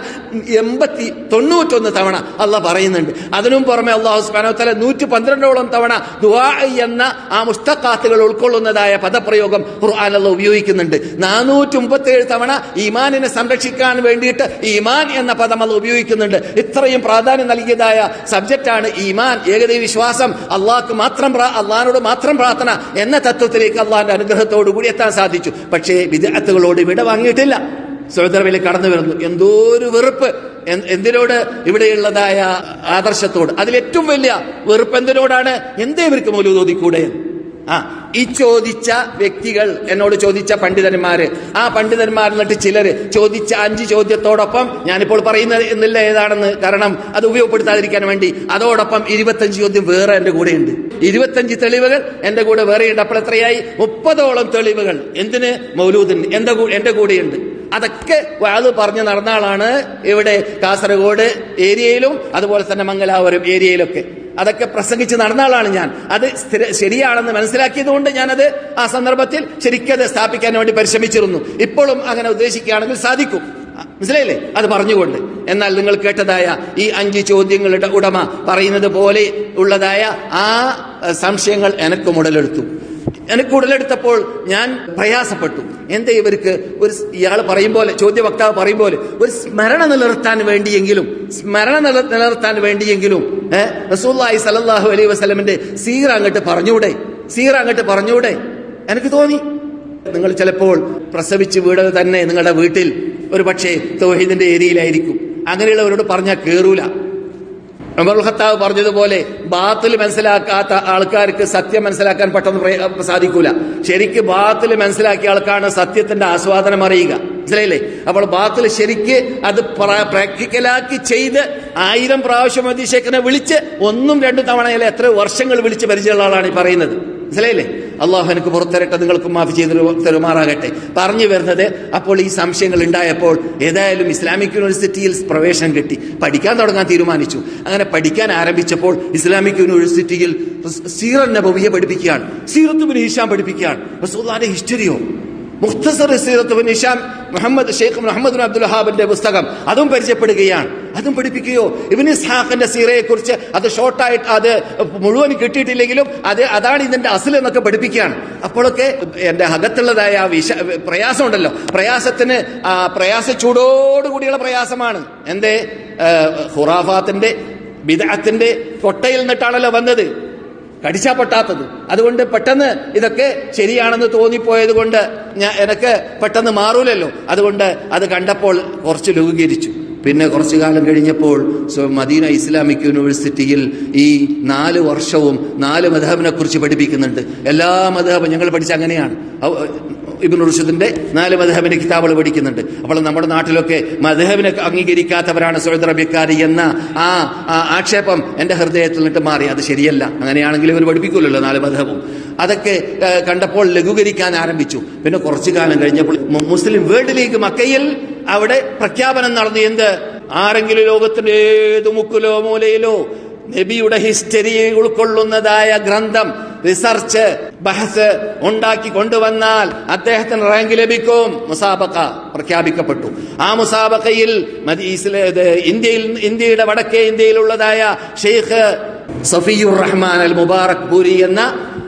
91 തവണ അള്ളാഹ് പറയുന്നുണ്ട്. അതിനും പുറമെ അല്ലാഹു സുബ്ഹാനഹു വ തആല 112ഓളം തവണ ദുആ എന്ന ആ മുസ്തഖാത്തുകൾ ഉൾക്കൊള്ളുന്നതായ പദപ്രയോഗം ഖുർആനിൽ അല്ലാഹ് ഉപയോഗിക്കുന്നുണ്ട്. 437 തവണ ഈമാനിനെ സംരക്ഷിക്കാൻ വേണ്ടിയിട്ട് ഈമാൻ എന്ന പദം അല്ലാഹ് ഉപയോഗിക്കുന്നുണ്ട്. ഇത്രയും പ്രാധാന്യം നൽകിയതായ സബ്ജക്റ്റാണ് ഈമാൻ, ഏകദൈവ വിശ്വാസം, അള്ളാഹിനോട് മാത്രം പ്രാർത്ഥന എന്ന തത്വത്തിലേക്ക് അള്ളാഹിന്റെ അനുഗ്രഹത്തോടു കൂടി എത്താൻ സാധിച്ചു. പക്ഷേ ബിദ്അത്തുകളോട് വിട വാങ്ങിയിട്ടില്ല. സൗദി അറേബ്യയിൽ കടന്നു വരുന്നു. എന്തോ ഒരു വെറുപ്പ് എന്തിനോട്? ഇവിടെയുള്ളതായ ആദർശത്തോട്. അതിലേറ്റവും വലിയ വെറുപ്പ് എന്തിനോടാണ്? എന്തേ ഇവർക്ക് മൗലൂദ് ഓതിക്കൂടെ? ഈ ചോദിച്ച വ്യക്തികൾ, എന്നോട് ചോദിച്ച പണ്ഡിതന്മാര്, ആ പണ്ഡിതന്മാരിൽ നിന്നിട്ട് ചിലര് ചോദിച്ച 5 ചോദ്യത്തോടൊപ്പം, ഞാനിപ്പോൾ പറയുന്നത് എന്നില്ല ഏതാണെന്ന്, കാരണം അത് ഉപയോഗപ്പെടുത്താതിരിക്കാൻ വേണ്ടി, അതോടൊപ്പം 25 ചോദ്യം വേറെ എന്റെ കൂടെയുണ്ട്. 25 തെളിവുകൾ എന്റെ കൂടെ വേറെയുണ്ട്. അപ്പോൾ എത്രയായി? 30ഓളം തെളിവുകൾ. എന്തിന്? മൗലൂദിന് എന്റെ കൂടെയുണ്ട്. അതൊക്കെ വാത് പറഞ്ഞു നടന്ന ആളാണ് ഇവിടെ കാസർഗോഡ് ഏരിയയിലും അതുപോലെ തന്നെ മംഗലാപുരം ഏരിയയിലൊക്കെ. അതൊക്കെ പ്രസംഗിച്ച് നടന്ന ആളാണ് ഞാൻ. അത് ശരിയാണെന്ന് മനസ്സിലാക്കിയതുകൊണ്ട് ഞാനത് ആ സന്ദർഭത്തിൽ ശരിക്കത് സ്ഥാപിക്കാൻ വേണ്ടി പരിശ്രമിച്ചിരുന്നു. ഇപ്പോഴും അങ്ങനെ ഉദ്ദേശിക്കുകയാണെങ്കിൽ സാധിക്കും. മനസ്സിലായില്ലേ? അത് പറഞ്ഞുകൊണ്ട്. എന്നാൽ നിങ്ങൾ കേട്ടതായ ഈ 5 ചോദ്യങ്ങളുടെ ഉടമ പറയുന്നത് പോലെ ഉള്ളതായ ആ സംശയങ്ങൾ എനിക്ക് ഉടലെടുത്തപ്പോൾ ഞാൻ പ്രയാസപ്പെട്ടു. എന്താ ഇവർക്ക് ഇയാൾ പറയും പോലെ, ചോദ്യവക്താവ് പറയും പോലെ, ഒരു സ്മരണ നിലനിർത്താൻ വേണ്ടിയെങ്കിലും റസൂലുള്ളാഹി സ്വല്ലല്ലാഹു അലൈഹി വസല്ലമിന്റെ സീറ അങ്ങോട്ട് പറഞ്ഞൂടെ എനിക്ക് തോന്നി. നിങ്ങൾ ചിലപ്പോൾ പ്രസവിച്ച് വീടത് തന്നെ നിങ്ങളുടെ വീട്ടിൽ ഒരു പക്ഷേ തൗഹീദിന്റെ ഏരിയയിലായിരിക്കും. അങ്ങനെയുള്ളവരോട് പറഞ്ഞാൽ കേറൂല. ഉമറുൽ ഖത്താബ് പറഞ്ഞതുപോലെ ബാത്തിൽ മനസ്സിലാക്കാത്ത ആൾക്കാർക്ക് സത്യം മനസ്സിലാക്കാൻ പെട്ടെന്ന് സാധിക്കൂല. ശരിക്ക് ബാത്തിൽ മനസ്സിലാക്കിയ ആൾക്കാണ് സത്യത്തിന്റെ ആസ്വാദനം അറിയുക. മനസ്സിലായില്ലേ? അപ്പോൾ ബാത്തിൽ ശരിക്ക് അത് പ്രാക്ടിക്കലാക്കി ചെയ്ത് 1000 പ്രാവശ്യം അഭിഷേകനെ വിളിച്ച് 1-2 തവണയല്ല, എത്ര വർഷങ്ങൾ വിളിച്ച് പരിചയമുള്ള ആളാണ് ഈ പറയുന്നത്. മനസ്സിലായില്ലേ? അള്ളാഹു എനിക്ക് പുറത്തിരട്ടെ, നിങ്ങൾക്കും മാഫി ചെയ്ത് തരുമാറാകട്ടെ. പറഞ്ഞു വരുന്നത്, അപ്പോൾ ഈ സംശയങ്ങൾ ഉണ്ടായപ്പോൾ ഏതായാലും ഇസ്ലാമിക് യൂണിവേഴ്സിറ്റിയിൽ പ്രവേശനം കിട്ടി, പഠിക്കാൻ തുടങ്ങാൻ തീരുമാനിച്ചു. അങ്ങനെ പഠിക്കാൻ ആരംഭിച്ചപ്പോൾ ഇസ്ലാമിക് യൂണിവേഴ്സിറ്റിയിൽ സീറത്ത് നബവിയെ പഠിപ്പിക്കുകയാണ്, സീറത്ത് ഇബ്നു ഹിശാം പഠിപ്പിക്കുകയാണ്. റസൂലുള്ളാഹിന്റെ ഹിസ്റ്ററിയോ Mukhtasar Seerat bin Hisham Sheikh Muhammad bin Abdul വഹാബിന്റെ പുസ്തകം അതും പരിചയപ്പെടുകയാണ്, അതും പഠിപ്പിക്കുകയോ. ഇബ്നു ഇസ്ഹാഖിന്റെ സീറയെ കുറിച്ച് അത് ഷോർട്ടായിട്ട് അത് മുഴുവൻ കിട്ടിയിട്ടില്ലെങ്കിലും അതാണ് ഇതിന്റെ അസ്ൽ എന്നൊക്കെ പഠിപ്പിക്കുകയാണ്. അപ്പോഴൊക്കെ എന്റെ അകത്തുള്ളതായ ആ പ്രയാസം ഉണ്ടല്ലോ, പ്രയാസത്തിന് പ്രയാസച്ചൂടോടുകൂടിയുള്ള പ്രയാസമാണ്. എന്തേ? ഖുറാഫാത്തിന്റെ ബിദ്അത്തിന്റെ കൊട്ടയിൽ നിന്നിട്ടാണല്ലോ വന്നത്, കടിച്ചാ പൊട്ടാത്തത്. അതുകൊണ്ട് പെട്ടെന്ന് ഇതൊക്കെ ശരിയാണെന്ന് തോന്നിപ്പോയത് കൊണ്ട് എനിക്ക് പെട്ടെന്ന് മാറൂലല്ലോ. അതുകൊണ്ട് അത് കണ്ടപ്പോൾ കുറച്ച് ലഘൂകരിച്ചു. പിന്നെ കുറച്ചു കാലം കഴിഞ്ഞപ്പോൾ മദീന ഇസ്ലാമിക് യൂണിവേഴ്സിറ്റിയിൽ ഈ 4 വർഷവും 4 മദ്ഹബിനെ കുറിച്ച് പഠിപ്പിക്കുന്നുണ്ട്. എല്ലാ മദ്ഹബും ഞങ്ങൾ പഠിച്ച അങ്ങനെയാണ്. ഇബ്നു റുഷ്ദിന്റെ 4 മദ്ഹബിന്റെ കിതാബുകൾ പഠിക്കുന്നുണ്ട്. അപ്പോൾ നമ്മുടെ നാട്ടിലൊക്കെ മദ്ഹബിനെ അംഗീകരിക്കാത്തവരാണ് സൗദി അറേബ്യക്കാർ എന്ന ആ ആക്ഷേപം എന്റെ ഹൃദയത്തിൽ നിന്നിട്ട് മാറി. അത് ശരിയല്ല. അങ്ങനെയാണെങ്കിൽ ഇവർ പഠിപ്പിക്കൂലല്ലോ 4 മദ്ഹബും. അതൊക്കെ കണ്ടപ്പോൾ ലഘൂകരിക്കാൻ ആരംഭിച്ചു. പിന്നെ കുറച്ചു കാലം കഴിഞ്ഞപ്പോൾ മുസ്ലിം വേൾഡ് ലീഗ് മക്കയിൽ അവിടെ പ്രഖ്യാപനം നടന്നു. എന്ത്? ആരെങ്കിലും ലോകത്തിന്റെ ഏത് മുക്കിലോ മൂലയിലോ നബിയുടെ ഹിസ്റ്ററി ഉൾക്കൊള്ളുന്നതായ ഗ്രന്ഥം, റിസർച്ച്, ബഹസ് ഉണ്ടാക്കി കൊണ്ടുവന്നാൽ അദ്ദേഹത്തിന് റാങ്ക് ലഭിക്കും. മുസാബക്ക പ്രഖ്യാപിക്കപ്പെട്ടു. ആ മുസാബക്കയിൽ ഇന്ത്യയുടെ വടക്കേ ഇന്ത്യയിലുള്ളതായ ഷെയ്ഖ് സഫിയുർ റഹ്മാൻ അൽ മുബാറക് പൂരി എന്ന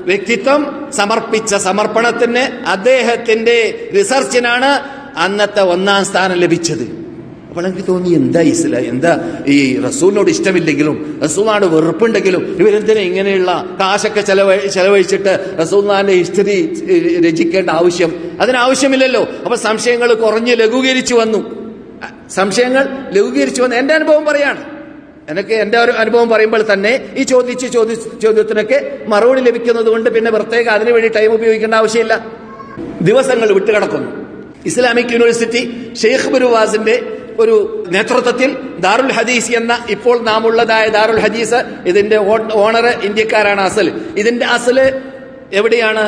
വ്യക്തിത്വം സമർപ്പിച്ച സമർപ്പണത്തിന് അദ്ദേഹത്തിന്റെ റിസർച്ചിനാണ് അന്നത്തെ 1ാം സ്ഥാനം ലഭിച്ചത്. അപ്പോൾ എനിക്ക് തോന്നി, എന്താ ഈ റസൂലിനോട് ഇഷ്ടമില്ലെങ്കിലും റസൂലിനോട് വെറുപ്പുണ്ടെങ്കിലും ഇവരെന്തിനാ ഇങ്ങനെയുള്ള കാശൊക്കെ ചെലവഴിച്ചിട്ട് റസൂലിന്റെ ഹിസ്റ്ററി രചിക്കേണ്ട ആവശ്യം? അതിനാവശ്യമില്ലല്ലോ. അപ്പൊ സംശയങ്ങൾ കുറഞ്ഞ് ലഘൂകരിച്ചു വന്നു. എന്റെ അനുഭവം പറയാണ്. എനിക്ക് എന്റെ ഒരു അനുഭവം പറയുമ്പോൾ തന്നെ ഈ ചോദ്യത്തിനൊക്കെ മറുപടി ലഭിക്കുന്നത് കൊണ്ട് പിന്നെ പ്രത്യേകം അതിനുവേണ്ടി ടൈം ഉപയോഗിക്കേണ്ട ആവശ്യമില്ല. ദിവസങ്ങൾ വിട്ടുകിടക്കുന്നു. ഇസ്ലാമിക് യൂണിവേഴ്സിറ്റി ഷെയ്ഖ് ബിനുവാസിന്റെ ഒരു നേതൃത്വത്തിൽ ദാറുൽ ഹദീസ് എന്ന ഇപ്പോൾ നാം ഉള്ളതായ ദാറുൽ ഹദീസ്, ഇതിന്റെ ഓണർ ഇന്ത്യക്കാരാണ്. ഇതിന്റെ അസല് എവിടെയാണ്?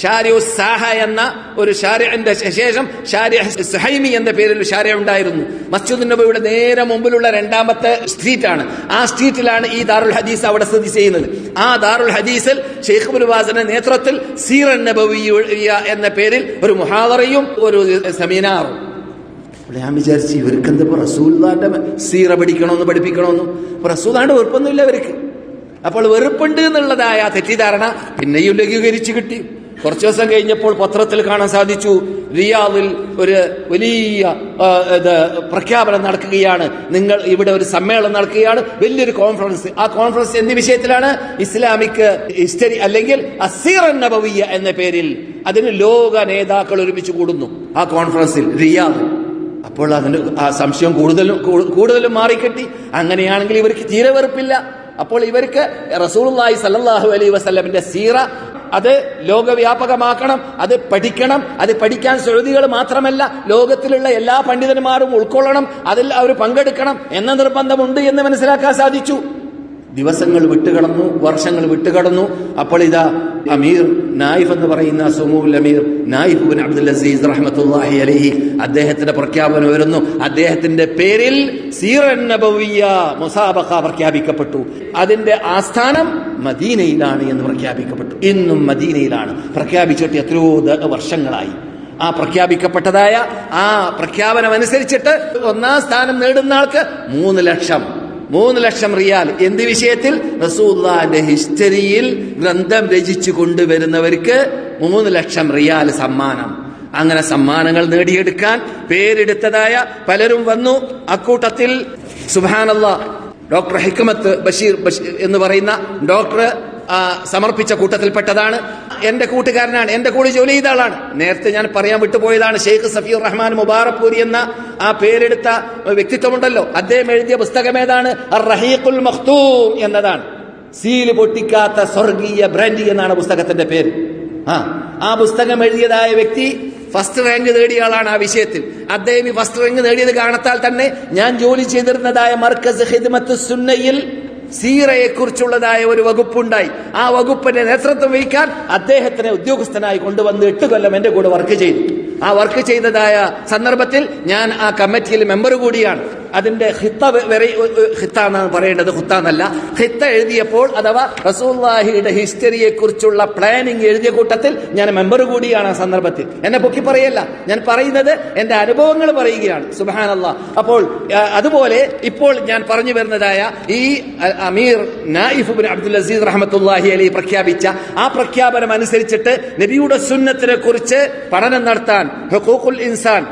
ഷാരിഉ സാഹ എന്ന ഒരു ഷാരിഇന്റെ ശേഷം ഷാരിഉ സുഹൈമി എന്ന പേരിൽ ഷാരിഉ ഉണ്ടായിരുന്നു. മസ്ജിദുൻ നബവിയുടെ നേരെ മുമ്പിലുള്ള 2ാമത്തെ സ്ട്രീറ്റാണ്. ആ സ്ട്രീറ്റിലാണ് ഈ ദാറുൽ ഹദീസ് അവിടെ സ്ഥിതി ചെയ്യുന്നത്. ആ ദാറുൽ ഹദീസിൽ ഷെയ്ഖ് ഇബ്നു ബാസിന്റെ നേതൃത്വത്തിൽ സീറൻ നബവിയ്യ എന്ന പേരിൽ ഒരു മുഹാദറയും ഒരു സെമിനാറും. ഞാൻ വിചാരിച്ചു, ഇവർക്ക് എന്താ റസൂലുള്ളാഹിന്റെ സീറ പഠിപ്പിക്കണമെന്നും റസൂലുള്ളാഹിന്റെ വെറുപ്പൊന്നുമില്ല ഇവർക്ക്. അപ്പോൾ വെറുപ്പുണ്ട് എന്നുള്ളതായ തെറ്റിദ്ധാരണ പിന്നെയും ലഘൂകരിച്ചു കിട്ടി. കുറച്ചു ദിവസം കഴിഞ്ഞപ്പോൾ പത്രത്തിൽ കാണാൻ സാധിച്ചു, റിയാദിൽ ഒരു വലിയ പ്രഖ്യാപനം നടക്കുകയാണ്. നിങ്ങൾ ഇവിടെ ഒരു സമ്മേളനം നടക്കുകയാണ്, വലിയൊരു കോൺഫറൻസ്. ആ കോൺഫറൻസ് എന്ത് വിഷയത്തിലാണ്? ഇസ്ലാമിക് ഹിസ്റ്ററി അല്ലെങ്കിൽ അസീറൻ നബവിയ്യ എന്ന പേരിൽ. അതിന് ലോക നേതാക്കൾ ഒരുമിച്ച് കൂടുന്നു ആ കോൺഫറൻസിൽ റിയാദ്. അപ്പോൾ അതിന്റെ ആ സംശയം കൂടുതലും മാറിക്കെട്ടി. അങ്ങനെയാണെങ്കിൽ ഇവർക്ക് തീരെ വെറുപ്പില്ല. അപ്പോൾ ഇവർക്ക് റസൂലുള്ളാഹി സ്വല്ലല്ലാഹു അലൈഹി വസല്ലമിന്റെ സീറ അത് ലോകവ്യാപകമാക്കണം, അത് പഠിക്കണം. അത് പഠിക്കാൻ സൗദികൾ മാത്രമല്ല, ലോകത്തിലുള്ള എല്ലാ പണ്ഡിതന്മാരും ഉൾക്കൊള്ളണം, അതിൽ അവർ പങ്കെടുക്കണം എന്ന നിർബന്ധമുണ്ട് എന്ന് മനസ്സിലാക്കാൻ സാധിച്ചു. ദിവസങ്ങൾ വിട്ടുകടന്നു, വർഷങ്ങൾ വിട്ടുകടന്നു. അപ്പോൾ ഇതാ അമീർ നായിഫ് എന്ന് പറയുന്ന സുമൂൽ അമീർ നായിഫ് ബിൻ അബ്ദുൽ അസീസ് റഹ്മത്തുള്ളാഹി അലൈഹി അദ്ദേഹത്തിന്റെ പ്രഖ്യാപനം വരുന്നു. അദ്ദേഹത്തിന്റെ പേരിൽ സീറൻ നബവിയ്യ മുസാബഖ പ്രഖ്യാപിക്കപ്പെട്ടു. അതിന്റെ ആസ്ഥാനം മദീനയിലാണ് എന്ന് പ്രഖ്യാപിക്കപ്പെട്ടു. ഇന്നും മദീനയിലാണ്. പ്രഖ്യാപിച്ചിട്ട് എത്രയോ വർഷങ്ങളായി. ആ പ്രഖ്യാപിക്കപ്പെട്ടതായ ആ പ്രഖ്യാപനം അനുസരിച്ചിട്ട് 1ാം സ്ഥാനം നേടുന്ന ആൾക്ക് 3 ലക്ഷം റിയാൽ. എന്ത് വിഷയത്തിൽ? റസൂലുള്ളാഹിന്റെ ഹിസ്റ്ററിയിൽ ഗ്രന്ഥം രചിച്ചു കൊണ്ടുവരുന്നവർക്ക് 3 ലക്ഷം റിയാൽ സമ്മാനം. അങ്ങനെ സമ്മാനങ്ങൾ നേടിയെടുക്കാൻ പേരെടുത്തതായ പലരും വന്നു. അക്കൂട്ടത്തിൽ സുബ്ഹാനല്ലാഹ് ഡോക്ടർ ഹിക്മത്ത് ബഷീർ എന്ന് പറയുന്ന ഡോക്ടർ സമർപ്പിച്ച കൂട്ടത്തിൽപ്പെട്ടതാണ്. എന്റെ കൂട്ടുകാരനാണ്, എന്റെ കൂടെ ജോലി ചെയ്ത ആളാണ്. നേരത്തെ ഞാൻ പറയാൻ വിട്ടുപോയതാണ്. ഷെയ്ഖ് സഫിയുർ റഹ്മാൻ മുബാറക് പൂരി എന്ന ആ പേരെടുത്ത വ്യക്തിത്വമുണ്ടല്ലോ, അദ്ദേഹം എഴുതിയ പുസ്തകം ഏതാണ്? അർ-റഹീഖുൽ മഖ്തൂം എന്നതാണ്. സീല് പൊട്ടിക്കാത്ത സ്വർഗീയ ബ്രാൻഡി എന്നാണ് പുസ്തകത്തിന്റെ പേര്. ആ പുസ്തകം എഴുതിയതായ വ്യക്തി ഫസ്റ്റ് റാങ്ക് നേടിയ ആളാണ് ആ വിഷയത്തിൽ. അദ്ദേഹം ഈ ഫസ്റ്റ് റാങ്ക് നേടിയത് കാണത്താൽ തന്നെ ഞാൻ ജോലി ചെയ്തിരുന്നതായ മർക്കസ് ഖിദ്മത്ത് സുന്നയിൽ സീറയെ കുറിച്ചുള്ളതായ ഒരു വകുപ്പുണ്ടായി. ആ വകുപ്പിന്റെ നേതൃത്വം വഹിക്കാൻ അദ്ദേഹത്തിനെ ഉദ്യോഗസ്ഥനായി കൊണ്ടുവന്ന് 8 കൊല്ലം എന്റെ കൂടെ വർക്ക് ചെയ്തു. ആ വർക്ക് ചെയ്തതായ സന്ദർഭത്തിൽ ഞാൻ ആ കമ്മിറ്റിയിൽ മെമ്പർ കൂടിയാണ്. അതിന്റെ ഖിത്ത എന്നാണ് പറയേണ്ടത്, ഖുത്ത എന്നല്ല. ഖിത്ത എഴുതിയപ്പോൾ അഥവാ റസൂലുള്ളാഹിയുടെ ഹിസ്റ്ററിയെ കുറിച്ചുള്ള പ്ലാനിങ് എഴുതിയ കൂട്ടത്തിൽ ഞാൻ മെമ്പർ കൂടിയാണ്. ആ സന്ദർഭത്തിൽ എന്നെ പൊക്കി പറയല്ല, ഞാൻ പറയുന്നത് എന്റെ അനുഭവങ്ങൾ പറയുകയാണ്. സുബ്ഹാനല്ലാഹ്. അപ്പോൾ അതുപോലെ ഇപ്പോൾ ഞാൻ പറഞ്ഞു വരുന്നതായ ഈ അമീർ നായിഫ് ഇബ്നു അബ്ദുൽ അസീസ് റഹ്മത്തുള്ളാഹി അലൈഹി പ്രഖ്യാപിച്ച ആ പ്രഖ്യാപനം അനുസരിച്ചിട്ട് നബിയുടെ സുന്നത്തിനെ കുറിച്ച് പഠനം നടത്താൻ, ഹുഖൂഖുൽ ഇൻസാൻ,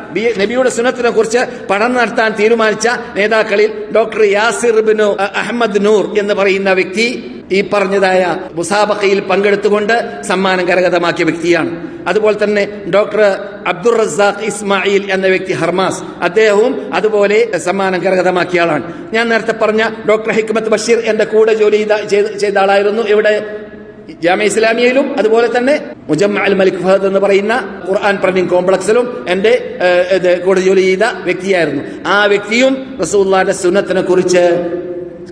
നബിയുടെ സുന്നത്തിനെ കുറിച്ച് പഠനം നടത്താൻ തീരുമാനിച്ച നേതാക്കളിൽ ഡോക്ടർ യാസിർ ഇബ്നു അഹമ്മദ് നൂർ എന്ന് പറയുന്ന വ്യക്തി ഈ പറഞ്ഞതായ മുസാബഖയിൽ പങ്കെടുത്തുകൊണ്ട് സമ്മാനം കരഗതമാക്കിയ വ്യക്തിയാണ്. അതുപോലെ തന്നെ ഡോക്ടർ അബ്ദുർ റസാഖ് ഇസ്മായിൽ എന്ന വ്യക്തി ഹർമാസ്, അദ്ദേഹവും അതുപോലെ സമ്മാനം കരഗതമാക്കിയ ആളാണ്. ഞാൻ നേരത്തെ പറഞ്ഞ ഡോക്ടർ ഹിക്മത്ത് ബഷീർ എന്റെ കൂടെ ജോലി ചെയ്ത ആളായിരുന്നു. ഇവിടെ ജാമിഅ ഇസ്ലാമിയയിലും അതുപോലെ തന്നെ മുജമ്മഅ അൽ മലിക് ഫഹദ് എന്ന് പറയുന്ന ഖുർആൻ ട്രെയിനിങ് കോംപ്ലക്സിലും എന്റെ കൂടെ ജോലി ചെയ്ത വ്യക്തിയായിരുന്നു. ആ വ്യക്തിയും റസൂലുള്ളാഹിന്റെ സുന്നത്തിനെ കുറിച്ച്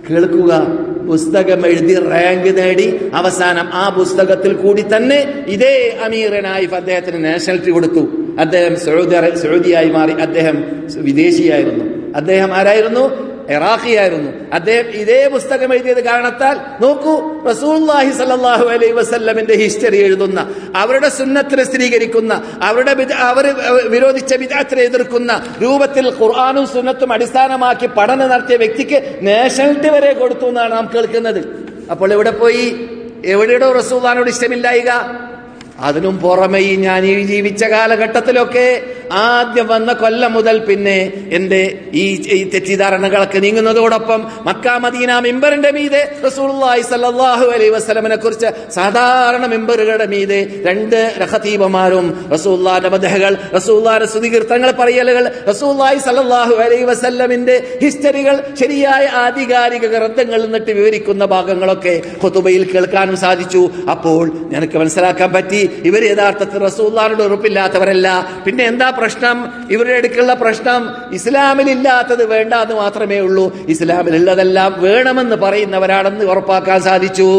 കേൾക്കുക, പുസ്തകം എഴുതി റാങ്ക് നേടി അവസാനം ആ പുസ്തകത്തിൽ കൂടി തന്നെ ഇതേ അമീർ നായിഫ് അദ്ദേഹത്തിന് നാഷണാലിറ്റി കൊടുത്തു. അദ്ദേഹം സൗദിയായി മാറി. അദ്ദേഹം വിദേശിയായിരുന്നു. അദ്ദേഹം ആരായിരുന്നു? ഇറാഖിയായിരുന്നു. അദ്ദേഹം ഇതേ പുസ്തകം എഴുതിയത് കാരണത്താൽ നോക്കൂ, റസൂലുള്ളാഹി സ്വല്ലല്ലാഹു അലൈഹി വസല്ലമിന്റെ ഹിസ്റ്ററി എഴുതുന്ന, അവരുടെ സുന്നത്തിനെ സ്ഥിരീകരിക്കുന്ന, അവർ വിരോധിച്ച ബിദ്അത്തിനെ എതിർക്കുന്ന രൂപത്തിൽ ഖുർആനും സുന്നത്തും അടിസ്ഥാനമാക്കി പഠനം നടത്തിയ വ്യക്തിക്ക് നാഷണാലിറ്റി വരെ കൊടുത്തു എന്നാണ് നാം കേൾക്കുന്നത്. അപ്പോൾ എവിടെയോ റസൂലുള്ളാഹിനോട് ഇഷ്ടമില്ലായിക. അതിനും പുറമെ ഞാൻ ഈ ജീവിച്ച കാലഘട്ടത്തിലൊക്കെ ആദ്യം വന്ന കൊല്ലം മുതൽ പിന്നെ എന്റെ ഈ തെറ്റിദ്ധാരണകളൊക്കെ നീങ്ങുന്നതോടൊപ്പം മക്ക മദീന മിമ്പറിന്റെ മീതെ റസൂലുള്ളാഹി സ്വല്ലല്ലാഹു അലൈഹി വസല്ലമനെ കുറിച്ച് സാധാരണ മിമ്പറുകളുടെ മീതെ 2 ഖതീബമാരും റസൂലുള്ളാഹിന്റെ മദ്ഹകൾ, റസൂലുള്ളാഹിന്റെ സ്തുതികീർത്തനങ്ങൾ പറയലുകൾ, റസൂലുള്ളാഹി സ്വല്ലല്ലാഹു അലൈഹി വസല്ലമിന്റെ ഹിസ്റ്ററികൾ ശരിയായ ആധികാരിക ഗ്രന്ഥങ്ങളിൽ നിന്നിട്ട് വിവരിക്കുന്ന ഭാഗങ്ങളൊക്കെ ഖുതുബയിൽ കേൾക്കാനും സാധിച്ചു. അപ്പോൾ എനിക്ക് മനസ്സിലാക്കാൻ പറ്റി, ഇവർ യഥാർത്ഥത്തിൽ റസൂലുള്ളാഹിയോട് ഉറപ്പില്ലാത്തവരല്ല. പിന്നെ എന്താ പ്രശ്നം? ഇവരുടെ അടുക്കുള്ള പ്രശ്നം ഇസ്ലാമിലില്ലാത്തത് വേണ്ട എന്ന് മാത്രമേ ഉള്ളൂ, ഇസ്ലാമിലുള്ളതെല്ലാം വേണമെന്ന് പറയുന്നവരാണെന്ന് ഉറപ്പാക്കാൻ സാധിച്ചു.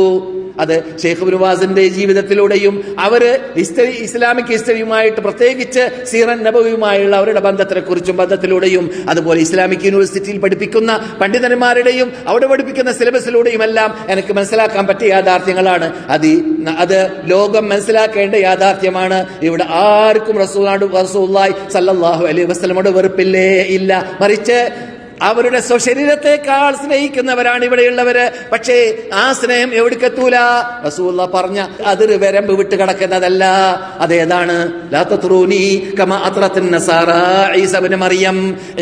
അത് ഷെയ്ഖ് ഇബ്നു ബാസിന്റെ ജീവിതത്തിലൂടെയും അവര് ഇസ്ലാമിക് ഹിസ്റ്ററിയുമായിട്ട് പ്രത്യേകിച്ച് സീറൻ നബവിയുമായുള്ള അവരുടെ ബന്ധത്തിലൂടെയും അതുപോലെ ഇസ്ലാമിക് യൂണിവേഴ്സിറ്റിയിൽ പഠിപ്പിക്കുന്ന പണ്ഡിതന്മാരുടെയും അവിടെ പഠിപ്പിക്കുന്ന സിലബസിലൂടെയും എല്ലാം എനിക്ക് മനസ്സിലാക്കാൻ പറ്റിയ യാഥാർത്ഥ്യങ്ങളാണ്. അത് ലോകം മനസ്സിലാക്കേണ്ട യാഥാർത്ഥ്യമാണ്. ഇവിടെ ആർക്കും റസൂലുള്ളാഹി സ്വല്ലല്ലാഹു അലൈഹി വസല്ലമയോട് വെറുപ്പില്ലേ ഇല്ല, മറിച്ച് അവരുടെ സ്വശരീരത്തെക്കാൾ സ്നേഹിക്കുന്നവരാണ് ഇവിടെയുള്ളവര്. പക്ഷേ ആ സ്നേഹം എവിടേക്കെത്തൂല? റസൂലുള്ളാഹി പറഞ്ഞ അതിർ വരമ്പ് വിട്ട് കിടക്കുന്നതല്ല. അതേതാണ്? ലാ തത്റൂനി കമാ അത്റത്തുൻ നസാറാ ഈസ ഇബ്നു മറിയം.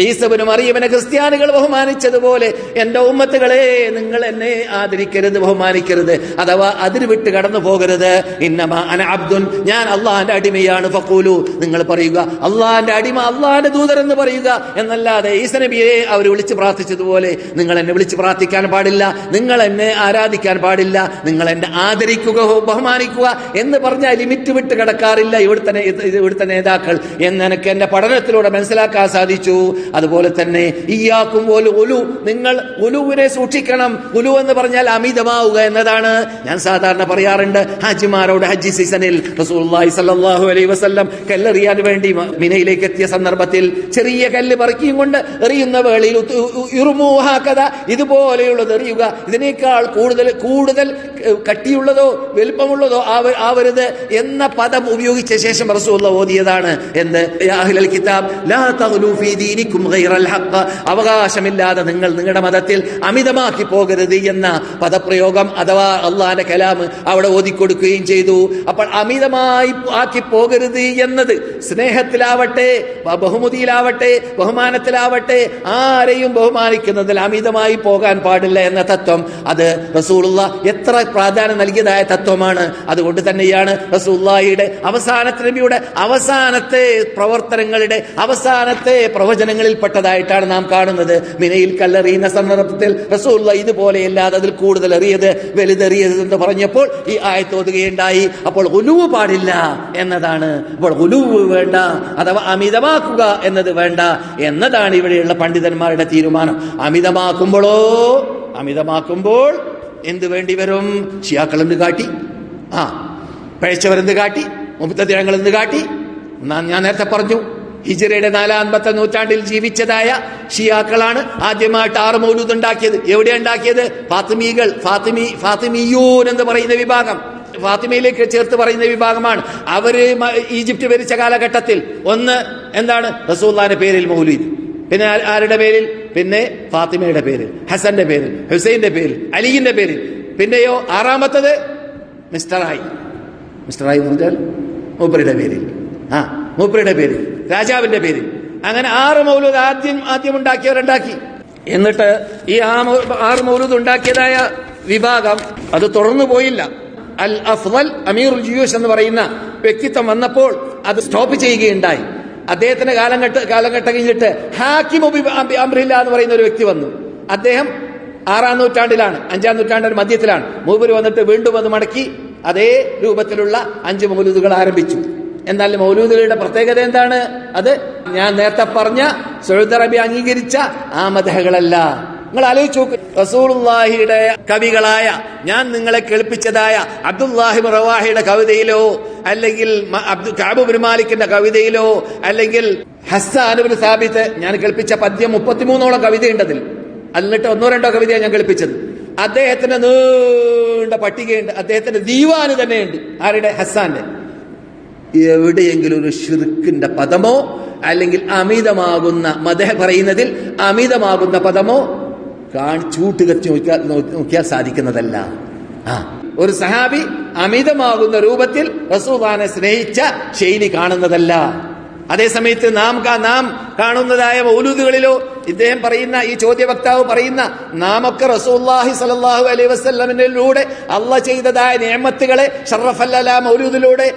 ഈസ ഇബ്നു മറിയമിനെ ക്രിസ്ത്യാനികൾ ബഹുമാനിച്ചതുപോലെ എന്റെ ഉമ്മത്തുകളെ നിങ്ങൾ എന്നെ ആദരിക്കരുത്, ബഹുമാനിക്കരുത്, അഥവാ അതിർ വിട്ട് കടന്നു പോകരുത്. ഇന്നമാ അന അബ്ദുൻ, ഞാൻ അള്ളാഹിന്റെ അടിമയാണ്. ഫഖൂലു, നിങ്ങൾ പറയുക അള്ളാഹിന്റെ അടിമ, അള്ളാഹിന്റെ ദൂതർ എന്ന് പറയുക എന്നല്ലാതെ ഈസ നബിയെ അവർ വിളിച്ച് പ്രാർത്ഥിച്ചതുപോലെ നിങ്ങൾ എന്നെ വിളിച്ച് പ്രാർത്ഥിക്കാൻ പാടില്ല, നിങ്ങൾ എന്നെ ആരാധിക്കാൻ പാടില്ല, നിങ്ങൾ എന്നെ ആദരിക്കുക, ബഹുമാനിക്കുക എന്ന് പറഞ്ഞാൽ ലിമിറ്റ് വിട്ട് കിടക്കാറില്ല ഇവിടുത്തെ നേതാക്കൾ എന്ന് എനിക്ക് എന്റെ പഠനത്തിലൂടെ മനസ്സിലാക്കാൻ സാധിച്ചു. അതുപോലെ തന്നെ ഇയ്യാക്കും ഉലു, നിങ്ങൾ ഉലുവിനെ സൂക്ഷിക്കണം. ഉലു എന്ന് പറഞ്ഞാൽ അമിതമാവുക എന്നതാണ്. ഞാൻ സാധാരണ പറയാറുണ്ട്, ഹാജിമാരോട് ഹജ്ജ് സീസണിൽ റസൂലുള്ളാഹി സ്വല്ലല്ലാഹു അലൈഹി വസല്ലം കല്ലെറിയാൻ വേണ്ടി മിനയിലേക്ക് എത്തിയ സന്ദർഭത്തിൽ ചെറിയ കല്ല് പറിക്കും കൊണ്ട് എറിയുന്ന വേളയിൽ ഇതുപോലെയുള്ളത് എറിയുക, ഇതിനേക്കാൾ കൂടുതൽ കട്ടിയുള്ളതോ വലുപ്പമുള്ളതോ ആവരുത് എന്ന പദം ഉപയോഗിച്ച ശേഷം റസൂലുള്ളാഹി ഓതിയതാണ് എന്ത്? യാ അഹ്ലൽ കിതാബ് ലാ തഗ്ലൂ ഫീ ദീനികും ഗൈറൽ ഹഖ്, അവകാശമില്ലാതെ നിങ്ങൾ നിങ്ങളുടെ മതത്തിൽ അമിതമാക്കി പോകരുത് എന്ന പദപ്രയോഗം അഥവാ അള്ളാഹിന്റെ കലാം അവിടെ ഓതിക്കൊടുക്കുകയും ചെയ്തു. അപ്പോൾ അമിതമായി ആക്കി പോകരുത് എന്നത് സ്നേഹത്തിലാവട്ടെ, ബഹുമതിയിലാവട്ടെ, ബഹുമാനത്തിലാവട്ടെ, ആരെയും ബഹുമാനിക്കുന്നതിൽ അമിതമായി പോകാൻ പാടില്ല എന്ന തത്വം അത് റസൂലുള്ളാഹി എത്ര പ്രാധാന്യം നൽകിയതായ തത്വമാണ്. അതുകൊണ്ട് തന്നെയാണ് റസൂലുള്ളാഹിയുടെ നബിയുടെ അവസാനത്തെ പ്രവർത്തനങ്ങളുടെ അവസാനത്തെ പ്രവചനങ്ങളിൽപ്പെട്ടതായിട്ടാണ് നാം കാണുന്നത്. മിനയിൽ കല്ലെറിയുന്ന സന്ദർഭത്തിൽ റസൂലുള്ളാഹി ഇതുപോലെയല്ലാതെ അതിൽ കൂടുതൽ വലുതെറിയരുത് എന്ന് പറഞ്ഞപ്പോൾ ഈ ആയത്ത് ഓതുകയുണ്ടായി. അപ്പോൾ ഗുലൂവ് പാടില്ല എന്നതാണ്. അപ്പോൾ ഗുലൂവ് വേണ്ട, അഥവാ അമിതമാക്കുക എന്നത് വേണ്ട എന്നതാണ് ഇവിടെയുള്ള പണ്ഡിതന്മാരുടെ തീരുമാനം. അമിതമാക്കുമ്പോൾ എന്ത് വേണ്ടി വരും? ഷിയാക്കൾ എന്ത് കാട്ടി, പഴച്ചവരെന്ത് കാട്ടി, മുബ്തദിഅകൾ എന്ത് കാട്ടി? ഞാൻ നേരത്തെ പറഞ്ഞു, ഹിജ്റയുടെ 4-ാമത്തെ നൂറ്റാണ്ടിൽ ജീവിച്ചതായ ഷിയാക്കളാണ് ആദ്യമായിട്ട് 6 മൗലൂദ് ഉണ്ടാക്കിയത്. എവിടെയാണ് ഉണ്ടാക്കിയത്? ഫാത്തിമിയൂൻ എന്ന് പറയുന്ന വിഭാഗം, ഫാത്തിമയിലേക്ക് ചേർത്ത് പറയുന്ന വിഭാഗമാണ്. അവര് ഈജിപ്റ്റ് ഭരിച്ച കാലഘട്ടത്തിൽ ഒന്ന് എന്താണ്? റസൂലുള്ളാഹിന്റെ പേരിൽ മൗലൂദ്, പിന്നെ ആരുടെ പേരിൽ? പിന്നെ ഫാത്തിമയുടെ പേരിൽ, ഹസന്റെ പേരിൽ, ഹുസൈന്റെ പേരിൽ, അലിയുടെ പേരിൽ. പിന്നെയോ 6-ാമത്തത് മിസ്റ്ററായി എന്ന് പറഞ്ഞാൽ മൂപ്പരുടെ പേരിൽ, മൂപ്പരുടെ പേരിൽ, രാജാവിന്റെ പേരിൽ. അങ്ങനെ 6 മൗലൂദ് ആദ്യം ഉണ്ടാക്കിയവരുണ്ടാക്കി. എന്നിട്ട് ഈ 6 മൗലൂദ് ഉണ്ടാക്കിയതായ വിഭാഗം അത് തുടർന്നു പോയില്ല. അൽ അഫ്ളൽ അമീറുൽ ജുയൂഷ് എന്ന് പറയുന്ന വ്യക്തിത്വം വന്നപ്പോൾ അത് സ്റ്റോപ്പ് ചെയ്യുകയുണ്ടായി. അദ്ദേഹത്തിന്റെ കാലഘട്ടം കഴിഞ്ഞിട്ട് ഹാക്കിം അംറില്ല എന്ന് പറയുന്ന ഒരു വ്യക്തി വന്നു. അദ്ദേഹം 6-ാം നൂറ്റാണ്ടിലാണ്, 5-ാം നൂറ്റാണ്ടിന്റെ മധ്യത്തിലാണ്. മൂപ്പര് വന്നിട്ട് വീണ്ടും അത് മടക്കി അതേ രൂപത്തിലുള്ള 5 മൗലൂദുകൾ ആരംഭിച്ചു. എന്നാൽ മൗലൂദുകളുടെ പ്രത്യേകത എന്താണ്? അത് ഞാൻ നേരത്തെ പറഞ്ഞ സൗദി അറേബ്യ അംഗീകരിച്ച ആ മദ്ഹകളല്ല. നിങ്ങൾ ആലോചിച്ച് നോക്ക്. റസൂലുള്ളാഹിയുടെ കവികളായ ഞാൻ നിങ്ങളെ കേൾപ്പിച്ചതായ അബ്ദുല്ലാഹി റവാഹിയുടെ കവിതയിലോ, അല്ലെങ്കിൽ കഅബ് ഇബ്നു മാലിക്കിന്റെ കവിതയിലോ, അല്ലെങ്കിൽ ഹസ്സാൻ ഇബ്നു സാബിത്ത് ഞാൻ കേൾപ്പിച്ച പദ്യം 33ഓളം കവിതയുണ്ടതിൽ. എന്നിട്ട് 1-2 കവിതയാണ് ഞാൻ കേൾപ്പിച്ചത്. അദ്ദേഹത്തിന്റെ നീണ്ട പട്ടികയുണ്ട്, അദ്ദേഹത്തിന്റെ ദീവാന് തന്നെയുണ്ട്. ആരുടെ? ഹസ്സാന്റെ. എവിടെയെങ്കിലും ഒരു ശിർക്കിന്റെ പദമോ അല്ലെങ്കിൽ അമിതമാകുന്ന മദഹ് പറയുന്നതിൽ അമിതമാകുന്ന പദമോ ചൂട്ടുകത്തി നോക്കിയാൽ സാധിക്കുന്നതല്ല. ഒരു സഹാബി അമിതമാകുന്ന രൂപത്തിൽ റസൂലുള്ളാഹിനെ സ്നേഹിച്ച ശൈലി കാണുന്നതല്ല. അതേസമയത്ത് നാം കാണുന്നതായ മൗലൂദുകളിലോ ഇദ്ദേഹം പറയുന്ന ഈ ചോദ്യവക്താവ് പറയുന്ന നാമൊക്കെ റസൂലുള്ളാഹി സ്വല്ലല്ലാഹു അലൈഹി വസല്ലമിലൂടെ അള്ളാഹ് ചെയ്തതായ നിഅമത്തുകളെ ഷറഫല്ല മൗലൂദിലൂടെ,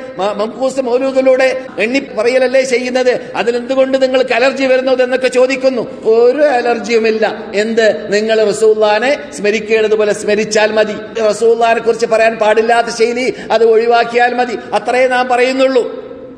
മംഖൂസ് മൗലൂദിലൂടെ എണ്ണി പറയലല്ലേ ചെയ്യുന്നത്. അതിലെന്തുകൊണ്ട് നിങ്ങൾക്ക് അലർജി വരുന്നത് എന്നൊക്കെ ചോദിക്കുന്നു. ഒരു അലർജിയുമില്ല. എന്ത്? നിങ്ങൾ റസൂലുള്ളാഹിനെ സ്മരിക്കേണ്ടതുപോലെ സ്മരിച്ചാൽ മതി. റസൂലുള്ളാഹിനെ കുറിച്ച് പറയാൻ പാടില്ലാത്ത ശൈലി അത് ഒഴിവാക്കിയാൽ മതി. അത്രേ നാം പറയുന്നുള്ളൂ.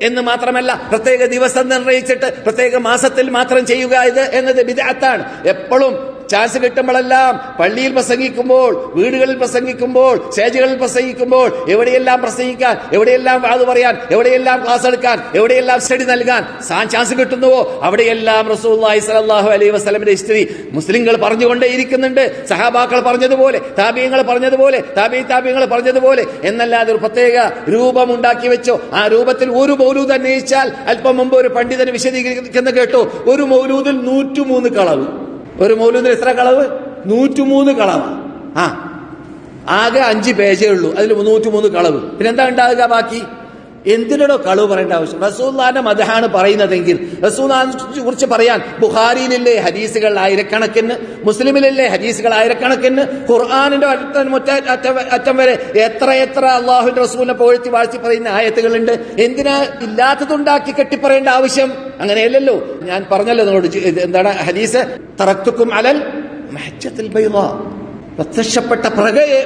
എന്ന് മാത്രമല്ല, പ്രത്യേക ദിവസം നിർണയിച്ചിട്ട് പ്രത്യേക മാസത്തിൽ മാത്രം ചെയ്യുക എന്നത് ബിദ്അത്താണ്. എപ്പോഴും ചാൻസ് കിട്ടുമ്പോഴെല്ലാം പള്ളിയിൽ പ്രസംഗിക്കുമ്പോൾ, വീടുകളിൽ പ്രസംഗിക്കുമ്പോൾ, സ്റ്റേജുകളിൽ പ്രസംഗിക്കുമ്പോൾ, എവിടെയെല്ലാം പ്രസംഗിക്കാൻ, എവിടെയെല്ലാം വാദ് പറയാൻ, എവിടെയെല്ലാം ക്ലാസ് എടുക്കാൻ, എവിടെയെല്ലാം സ്റ്റഡി നൽകാൻ ചാൻസ് കിട്ടുന്നുവോ അവിടെയെല്ലാം റസൂലുള്ളാഹി സ്വല്ലല്ലാഹു അലൈഹി വസല്ലമിന്റെ ഹിസ്റ്ററി മുസ്ലിങ്ങൾ പറഞ്ഞുകൊണ്ടേയിരിക്കുന്നുണ്ട്. സഹാബാക്കൾ പറഞ്ഞതുപോലെ, താബിഈങ്ങൾ പറഞ്ഞതുപോലെ, താബിഈങ്ങൾ പറഞ്ഞതുപോലെ എന്നല്ലാതെ ഒരു പ്രത്യേക രൂപം ഉണ്ടാക്കി വെച്ചോ. ആ രൂപത്തിൽ ഒരു മൗലൂദ് അന്വേഷിച്ചാൽ, അല്പം മുമ്പ് ഒരു പണ്ഡിതന് വിശദീകരിക്കുന്ന കേട്ടോ, ഒരു മൗലൂദിൽ 103 കളവ്. ഒരു മൗലൂദിൽ എത്ര കളവ്? 103 കളവ്. ആകെ 5 പേജേ ഉള്ളൂ, അതിൽ 103 കളവ്. പിന്നെന്താ ഉണ്ടാകുക ബാക്കി? എന്തിനോ കളവ് പറയേണ്ട ആവശ്യം? റസൂലുള്ളാഹിന്റെ മദ്ഹാണ് പറയുന്നതെങ്കിൽ റസൂലുള്ളാഹിനെ കുറിച്ച് പറയാൻ ബുഖാരിയിലില്ലേ ഹദീസുകൾ ആയിരക്കണക്കിന്, മുസ്ലിമിലില്ലേ ഹദീസുകൾ ആയിരക്കണക്കിന്, ഖുർആനിന്റെ അറ്റം വരെ എത്ര അള്ളാഹുവിന്റെ റസൂലിനെ പുകഴ്ത്തി വാഴ്ത്തി പറയുന്ന ആയത്തുകളുണ്ട്. എന്തിനാ ഇല്ലാത്തതുണ്ടാക്കി കെട്ടിപ്പറയേണ്ട ആവശ്യം? അങ്ങനെയല്ലല്ലോ. ഞാൻ പറഞ്ഞല്ലോ നിങ്ങളോട്, എന്താണ് ഹദീസ്? തറക്തുക്കും അലൽ മഹ്ജത്തുൽ ബൈളാ, പ്രത്യക്ഷപ്പെട്ട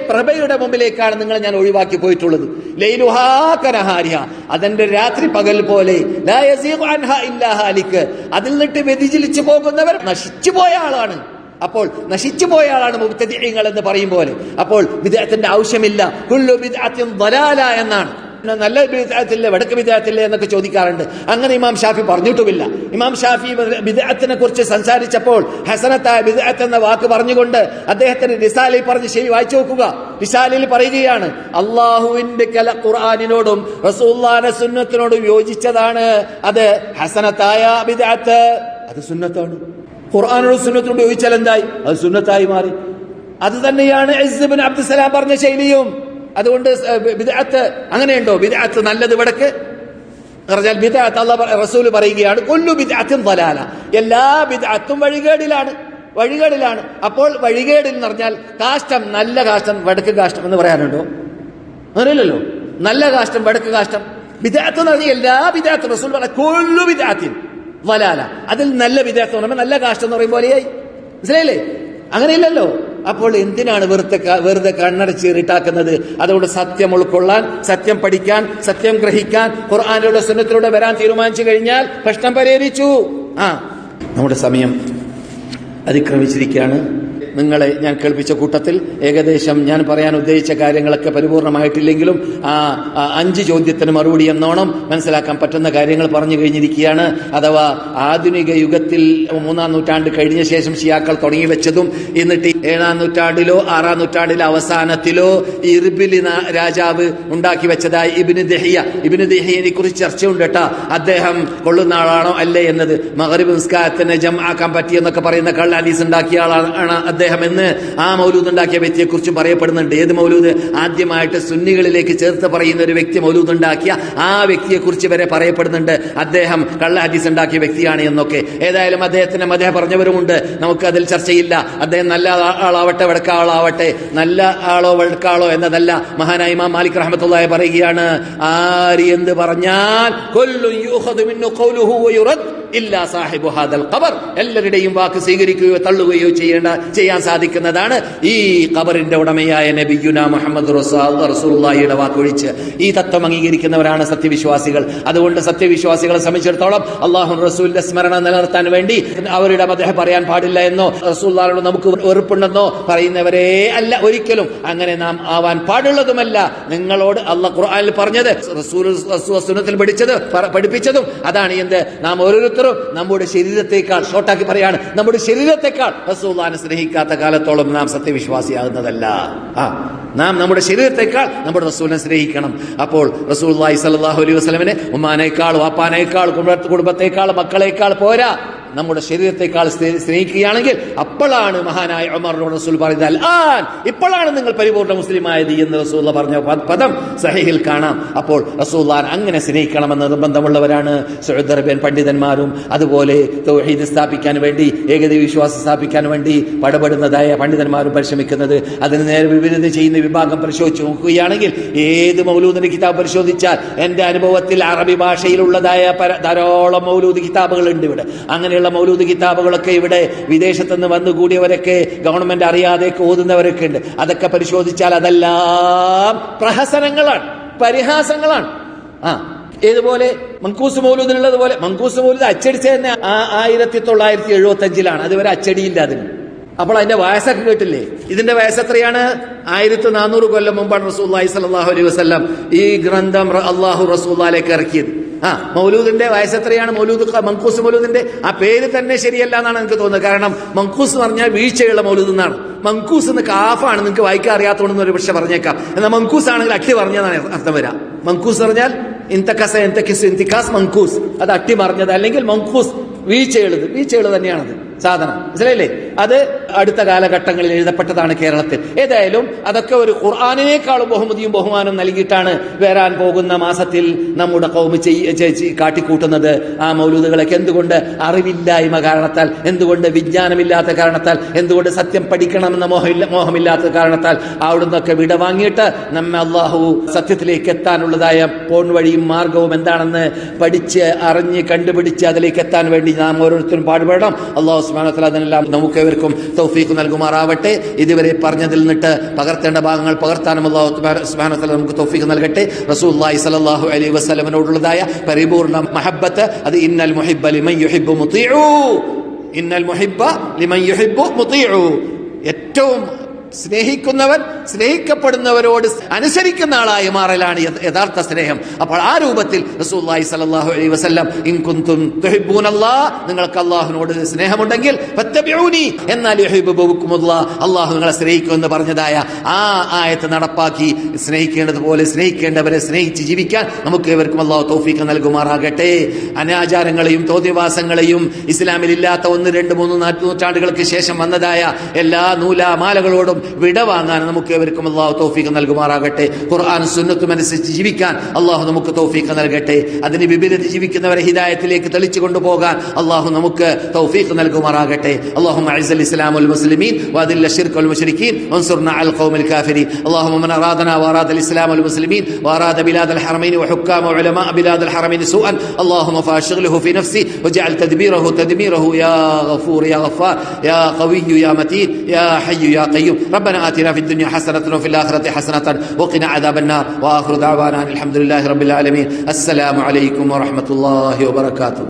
പ്രഭയുടെ മുമ്പിലേക്കാണ് നിങ്ങളെ ഞാൻ ഒഴിവാക്കി പോയിട്ടുള്ളത്. ലൈലുഹാ കനഹാരിഹ, അതിന്റെ രാത്രി പകൽ പോലെ. ലാ യസീഖു അൻഹാ ഇല്ലാ ഹാലിക്, അതിൽ നിന്നിട്ട് വ്യതിചലിച്ചു പോകുന്നവർ നശിച്ചു പോയ ആളാണ്. അപ്പോൾ നശിച്ചു പോയ ആളാണ് മുബ്തദിഈങ്ങൾ എന്ന് പറയും പോലെ. അപ്പോൾ ബിദ്അത്തിന്റെ ആവശ്യമില്ല. കുല്ലു ബിദ്അത്തിൻ ദലാല എന്നാണ്. നല്ല ബിദ്അത്തില്ലേ, വടക്ക് ബിദ്അത്തില്ലേ എന്നൊക്കെ ചോദിക്കാറുണ്ട്. അങ്ങനെ ഇമാം ഷാഫി പറഞ്ഞിട്ടുമില്ല. ഇമാം ഷാഫി ബിദ്അത്തിനെ കുറിച്ച് സംസാരിച്ചപ്പോൾ ഹസനത്തായ ബിദ്അത്ത് എന്ന വാക്ക് പറഞ്ഞുകൊണ്ട് അദ്ദേഹത്തിന്റെ റിസാലയിൽ പറഞ്ഞ് ശരി വായിച്ചു നോക്കുക. റിസാലയിൽ പറയുകയാണ്, അള്ളാഹുവിന്റെ ഖുർആനിനോടും റസൂലുള്ളാഹിന്റെ സുന്നത്തിനോടും യോജിച്ചതാണ് അത് ഹസനത്തായ ബിദ്അത്ത്. അത് സുന്നത്താണ്. ഖുർആനോടും സുന്നത്തിനോട് യോജിച്ചാൽ എന്തായി? അത് സുന്നത്തായി മാറി. അത് തന്നെയാണ് ഇസ്സ് ഇബ്നു അബ്ദുസ്സലാം പറഞ്ഞ ശൈലിയും. അതുകൊണ്ട് ബിദ്അത്ത് അങ്ങനെയുണ്ടോ? ബിദ്അത്ത് നല്ലത് വടക്ക് പറഞ്ഞാൽ ബിദ്അത്ത് അല്ലാഹു റസൂൽ പറയുകയാണ്, കുല്ലു ബിദ്അത്തിൻ ദലാല, എല്ലാ ബിദ്അത്തും വഴികേടിലാണ്. അപ്പോൾ വഴികേടിൽ എന്ന് പറഞ്ഞാൽ കാഷ്ടം, നല്ല കാഷ്ടം വടക്ക് കാഷ്ടം എന്ന് പറയാനുണ്ടോ? അങ്ങനെയല്ലല്ലോ. നല്ല കാഷ്ടം വടക്ക് കാഷ്ടം. ബിദ്അത്ത് എന്ന് പറഞ്ഞാൽ എല്ലാ ബിദ്അത്തും റസൂൽ പറഞ്ഞ കുല്ലു ബിദ്അത്തിൻ ദലാല, അതിൽ നല്ല ബിദ്അത്ത് എന്ന് പറയുമ്പോൾ നല്ല കാഷ്ടം എന്ന് പറയും പോലെയായി. മനസ്സിലായില്ലേ? അങ്ങനെയില്ലല്ലോ. അപ്പോൾ എന്തിനാണ് വെറുതെ കണ്ണടച്ചീറിട്ടാക്കുന്നത്? അതുകൊണ്ട് സത്യം ഉൾക്കൊള്ളാൻ, സത്യം പഠിക്കാൻ, സത്യം ഗ്രഹിക്കാൻ ഖുർആനിലൂടെ സുന്നത്തിലൂടെ വരാൻ തീരുമാനിച്ചു കഴിഞ്ഞാൽ പ്രശ്നം പരിഹരിച്ചു. നമ്മുടെ സമയം അതിക്രമിച്ചിരിക്കുകയാണ്. നിങ്ങളെ ഞാൻ കേൾപ്പിച്ച കൂട്ടത്തിൽ ഏകദേശം ഞാൻ പറയാൻ ഉദ്ദേശിച്ച കാര്യങ്ങളൊക്കെ പരിപൂർണമായിട്ടില്ലെങ്കിലും 5 ചോദ്യത്തിന് മറുപടി എന്നോണം മനസ്സിലാക്കാൻ പറ്റുന്ന കാര്യങ്ങൾ പറഞ്ഞു കഴിഞ്ഞിരിക്കുകയാണ്. അഥവാ ആധുനിക യുഗത്തിൽ 3-ാം നൂറ്റാണ്ട് കഴിഞ്ഞ ശേഷം ഷിയാക്കൾ തുടങ്ങി വെച്ചതും എന്നിട്ട് 7-ാം നൂറ്റാണ്ടിലോ 6-ാം നൂറ്റാണ്ടിലെ അവസാനത്തിലോ ഇർബിലി രാജാവ് ഉണ്ടാക്കി വെച്ചതായി ഇബ്നു ദഹിയനെ കുറിച്ച് ചർച്ചയുണ്ട് കേട്ടോ. അദ്ദേഹം കൊള്ളുന്ന ആളാണോ അല്ലേ എന്നത്. മഗ്രിബ് നിസ്കാരത്തിന് ജംആക്കാൻ പറ്റിയെന്നൊക്കെ പറയുന്ന കള്ള ഹദീസ് ഉണ്ടാക്കിയ ആളാണ് അദ്ദേഹം എന്ന് ആ മൗലൂദ് ഉണ്ടാക്കിയ വ്യക്തിയെ കുറിച്ചും പറയപ്പെടുന്നുണ്ട്. ഏത് മൗലൂദ്? ആദ്യമായിട്ട് സുന്നികളിലേക്ക് ചേർത്ത് പറയുന്ന ഒരു വ്യക്തി മൗലൂദ് ഉണ്ടാക്കിയ ആ വ്യക്തിയെ കുറിച്ച് വരെ പറയപ്പെടുന്നുണ്ട് അദ്ദേഹം കള്ള ഹദീസ് ഉണ്ടാക്കിയ വ്യക്തിയാണ് എന്നൊക്കെ. ഏതായാലും അദ്ദേഹത്തിന് മദ്ഹബ് പറഞ്ഞവരുമുണ്ട്, നമുക്ക് അതിൽ ചർച്ചയില്ല. അദ്ദേഹം നല്ല ആളാവട്ടെ വടക്ക ആളാവട്ടെ, നല്ല ആളോ വടക്കാളോ എന്നതല്ല. മഹാനായ ഇമാം മാലിക് റഹ്മത്തുള്ളാഹി പറയുകയാണ്, ആര് എന്ത് പറഞ്ഞാൽ കുല്ലു യുഖദു മിൻഹു ഖൗലുഹു വയുറദ് ഇല്ലാ സാഹിബു ഹാദൽ ഖബർ, എല്ലാവരുടെയും വാക്ക് സ്വീകരിക്കുകയോ തള്ളുകയോ ചെയ്യാൻ സാധിക്കുന്നതാണ് ഈ ഖബറിന്റെ ഉടമയായ നബിയുനാ മുഹമ്മദ് റസൂലുള്ളാഹിയുടെ വാക്കൊഴിച്ച്. ഈ തത്വം അംഗീകരിക്കുന്നവരാണ് സത്യവിശ്വാസികൾ. അതുകൊണ്ട് സത്യവിശ്വാസികളെ സംബന്ധിച്ചിടത്തോളം അല്ലാഹു റസൂലിന്റെ സ്മരണ നിലനിർത്താൻ വേണ്ടി അവരുടെ മദ്ഹ് പറയാൻ പാടില്ല എന്നോ റസൂലുള്ളാഹിയോട് നമുക്ക് വെറുപ്പുണ്ടെന്നോ പറയുന്നവരെ അല്ല, ഒരിക്കലും അങ്ങനെ നാം ആവാൻ പാടുള്ളതുമല്ല. നിങ്ങളോട് അല്ലാഹു ഖുർആനിൽ പറഞ്ഞത്, റസൂൽ സുന്നത്തിൽ പഠിപ്പിച്ചതും അതാണ്. എന്ത്? നാം ഓരോരുത്തരും നമ്മുടെ ശരീരത്തെക്കാൾ, ഷോർട്ടാക്കി പറയാണ്, നമ്മുടെ ശരീരത്തെക്കാൾ റസൂലുള്ളാഹിനെ സ്നേഹിക്കാത്ത കാലത്തോളം നാം സത്യവിശ്വാസിയാകുന്നതല്ല. നാം നമ്മുടെ ശരീരത്തെക്കാൾ നമ്മുടെ റസൂലിനെ സ്നേഹിക്കണം. അപ്പോൾ റസൂലുള്ളാഹി സ്വല്ലല്ലാഹു അലൈഹി വസല്ലമനെ ഉമ്മാനേക്കാൾ, വാപ്പാനേക്കാൾ, കുടുംബത്തെക്കാൾ, മക്കളെക്കാൾ പോരാ, നമ്മുടെ ശരീരത്തെക്കാൾ സ്നേഹിക്കുകയാണെങ്കിൽ അപ്പോഴാണ് മഹാനായ ഉമർ റസൂൽ പറയുന്നത്, ഇപ്പോഴാണ് നിങ്ങൾ പരിപൂർണ്ണ മുസ്ലിമായത് എന്ന് റസൂൽ പറഞ്ഞ പദം സഹീഹിൽ കാണാം. അപ്പോൾ റസൂലുള്ളാഹിനെ അങ്ങനെ സ്നേഹിക്കണമെന്ന് നിർബന്ധമുള്ളവരാണ് സൗദി അറേബ്യൻ പണ്ഡിതന്മാരും അതുപോലെ തൗഹീദ് സ്ഥാപിക്കാൻ വേണ്ടി, ഏകദൈവ വിശ്വാസം സ്ഥാപിക്കാൻ വേണ്ടി പടപെടുന്നതായ പണ്ഡിതന്മാരും പരിശ്രമിക്കുന്നത്. അതിന് നേരെ വിപരീതം ചെയ്യുന്ന വിഭാഗം പരിശോധിച്ച് നോക്കുകയാണെങ്കിൽ ഏത് മൗലൂദിന്റെ കിതാബ് പരിശോധിച്ചാൽ എന്റെ അനുഭവത്തിൽ അറബി ഭാഷയിലുള്ളതായ ധാരാളം മൗലൂദ് കിതാബുകൾ ഉണ്ട് ഇവിടെ. അങ്ങനെ മൗലൂദ് കിതാബുകളൊക്കെ ഇവിടെ വിദേശത്ത് നിന്ന് വന്നുകൂടിയവരൊക്കെ ഗവൺമെന്റ് അറിയാതെയൊക്കെ ഓതുന്നവരൊക്കെ ഉണ്ട്. അതൊക്കെ പരിശോധിച്ചാൽ അതെല്ലാം പ്രഹസനങ്ങളാണ്, പരിഹാസങ്ങളാണ്. ഏതുപോലെ മങ്കൂസ് മൗലൂദിനുള്ളതുപോലെ, മങ്കൂസ് മൗലൂദ് അച്ചടിച്ച തന്നെ 1975 അതുവരെ അച്ചടിയില്ല അതിന്. അപ്പോൾ അതിന്റെ വയസ്സൊക്കെ കേട്ടില്ലേ? ഇതിന്റെ വയസ്സ് എത്രയാണ്? 1400 കൊല്ലം മുമ്പാണ് റസൂലുള്ളാഹി സ്വല്ലല്ലാഹു അലൈഹി വസല്ലം ഈ ഗ്രന്ഥം അല്ലാഹു റസൂലുള്ളാഹിലേക്ക് ഇറക്കിയത്. മൗലൂദിന്റെ വയസ്സ് എത്രയാണ്? മങ്കൂസ് മൗലൂദിന്റെ ആ പേര് തന്നെ ശരിയല്ല എന്നാണ് എനിക്ക് തോന്നുന്നത്. കാരണം മങ്കൂസ് എന്ന് പറഞ്ഞാൽ വീഴ്ചയുള്ള മൗലൂദ് എന്നാണ്. മങ്കൂസ് എന്ന് കാഫാണ്, നിങ്ങൾക്ക് വായിക്കാൻ അറിയാത്തോണ്ടെന്ന് ഒരു പക്ഷെ പറഞ്ഞേക്കാം. എന്നാൽ മങ്കൂസ് ആണെങ്കിൽ അട്ടി പറഞ്ഞതാണ് അർത്ഥം വരാം. മങ്കൂസ് പറഞ്ഞാൽ ഇന്തിക്കാസ് മങ്കൂസ്, അത് അട്ടി മറിഞ്ഞത്, അല്ലെങ്കിൽ മങ്കൂസ് വീഴ്ചയുള്ളത് തന്നെയാണത് സാധനം. മനസ്സിലായില്ലേ? അത് അടുത്ത കാലഘട്ടങ്ങളിൽ എഴുതപ്പെട്ടതാണ് കേരളത്തിൽ. ഏതായാലും അതൊക്കെ ഒരു ഖുർആനിനേക്കാളും ബഹുമാനം നൽകിയിട്ടാണ് വരാൻ പോകുന്ന മാസത്തിൽ നമ്മുടെ ഖൗമ് കാട്ടിക്കൂട്ടുന്നത്. ആ മൗലൂദുകളൊക്കെ എന്തുകൊണ്ട്? അറിവില്ലായ്മ കാരണത്താൽ, എന്തുകൊണ്ട് വിജ്ഞാനമില്ലാത്ത കാരണത്താൽ, എന്തുകൊണ്ട് സത്യം പഠിക്കണമെന്ന മോഹമില്ലാത്ത കാരണത്താൽ അവിടുന്നൊക്കെ വിട വാങ്ങിയിട്ട് നമ്മെ അല്ലാഹു സത്യത്തിലേക്ക് എത്താനുള്ളതായ പോൺ വഴിയും മാർഗവും എന്താണെന്ന് പഠിച്ച് അറിഞ്ഞ് കണ്ടുപിടിച്ച് അതിലേക്ക് എത്താൻ വേണ്ടി നാം ഓരോരുത്തരും പാടുപെടണം. അല്ലാഹു സുബ്ഹാനഹു വ തആല അതിനെല്ലാം നമുക്കേവർക്കും തൗഫീഖ് നൽകുമാറാവട്ടെ. ഇതുവരെ പറഞ്ഞതിൽ നിന്നിട്ട് പകർത്തേണ്ട ഭാഗങ്ങൾ പകർത്താനും അല്ലാഹു സുബ്ഹാനഹു വ തആല നമുക്ക് തൗഫീഖ് നൽകട്ടെ. റസൂലുള്ളാഹി സ്വല്ലല്ലാഹു അലൈഹി വസല്ലമയോടുള്ളതായ പരിപൂർണ്ണ മഹബ്ബത്ത്, അത് ഇന്നൽ മുഹിബ്ബ ലിമൻ യുഹിബ്ബു മുതീഉ, ഇന്നൽ മുഹിബ്ബ ലിമൻ യുഹിബ്ബു മുതീഉ. ഏറ്റവും സ്നേഹിക്കുന്നവൻ സ്നേഹിക്കപ്പെടുന്നവരോട് അനുസരിക്കുന്ന ആളായി മാറലാണ് യഥാർത്ഥ സ്നേഹം. അപ്പോൾ ആ രൂപത്തിൽ റസൂലുള്ളാഹി സ്വല്ലല്ലാഹു അലൈഹി വസല്ലം, ഇൻ കുൻതും തുഹിബ്ബൂനല്ലാഹ്, നിങ്ങൾക്ക് അല്ലാഹുവിനോട് സ്നേഹമുണ്ടെങ്കിൽ ഫത്തബിഊനി, എന്നാൽ യുഹിബ്ബുകുമുല്ലാഹ്, അല്ലാഹു നിങ്ങളെ സ്നേഹിക്കുമെന്ന് പറഞ്ഞതായ ആ ആയത്ത് നടപ്പാക്കി സ്നേഹിക്കേണ്ടതുപോലെ സ്നേഹിക്കേണ്ടവരെ സ്നേഹിച്ച് ജീവിക്കാൻ നമുക്ക് ഏവർക്കും അല്ലാഹു തൗഫീഖ് നൽകുമാറാകട്ടെ. അനാചാരങ്ങളെയും തോന്നിവാസങ്ങളെയും ഇസ്ലാമിൽ ഇല്ലാത്ത 1, 2, 3 നൂറ്റാണ്ടുകൾക്ക് ശേഷം വന്നതായ എല്ലാ നൂലാമാലകളോടും വിട വാങ്ങാൻ നമുക്ക് ഏവർക്കും അല്ലാഹു തൗഫീഖ് നൽകുമാറാകട്ടെ. ഖുർആൻ സുന്നത്തും അനുസരിച്ച് ജീവിക്കാൻ അല്ലാഹു നമുക്ക് തൗഫീഖ് നൽകട്ടെ. അതിന് വിപരീത ജീവിക്കുന്നവരെ ഹിദായത്തിലേക്ക് തെളിച്ചു കൊണ്ടുപോകാൻ അല്ലാഹു നമുക്ക് തൗഫീഖ് നൽകുമാറാകട്ടെ. അല്ലാഹുമ്മ അഇസ്സൽ ഇസ്ലാം വൽ മുസ്ലിമീൻ വഅദില്ല ശിർക വൽ മുശ്രിക്കീൻ വൻസുർനാ അൽ ഖൗമിൽ കാഫിരീൻ. അല്ലാഹുമ്മ മൻ അറാദനാ വഅറാദ അൽ ഇസ്ലാം വൽ മുസ്ലിമീൻ വഅറാദ ബിലാദ അൽ ഹറമൈൻ വഹുക്കാമ വഉലമാ ബിലാദ അൽ ഹറമൈൻ സൂഅൻ അല്ലാഹുമ്മ ഫഅശ്ഗിൽഹു ഫി നഫ്സി വജഅൽ തദ്ബീറഹു യാ ഗഫൂർ യാ ഗഫാർ യാ ഖവിയ്യു യാ മതീൻ യാ ഹയ്യു യാ ഖയ്യൂം. ربنا آتنا في الدنيا حسنة وفي الآخرة حسنة وقنا عذاب النار وآخر دعوانا الحمد لله رب العالمين. السلام عليكم ورحمة الله وبركاته.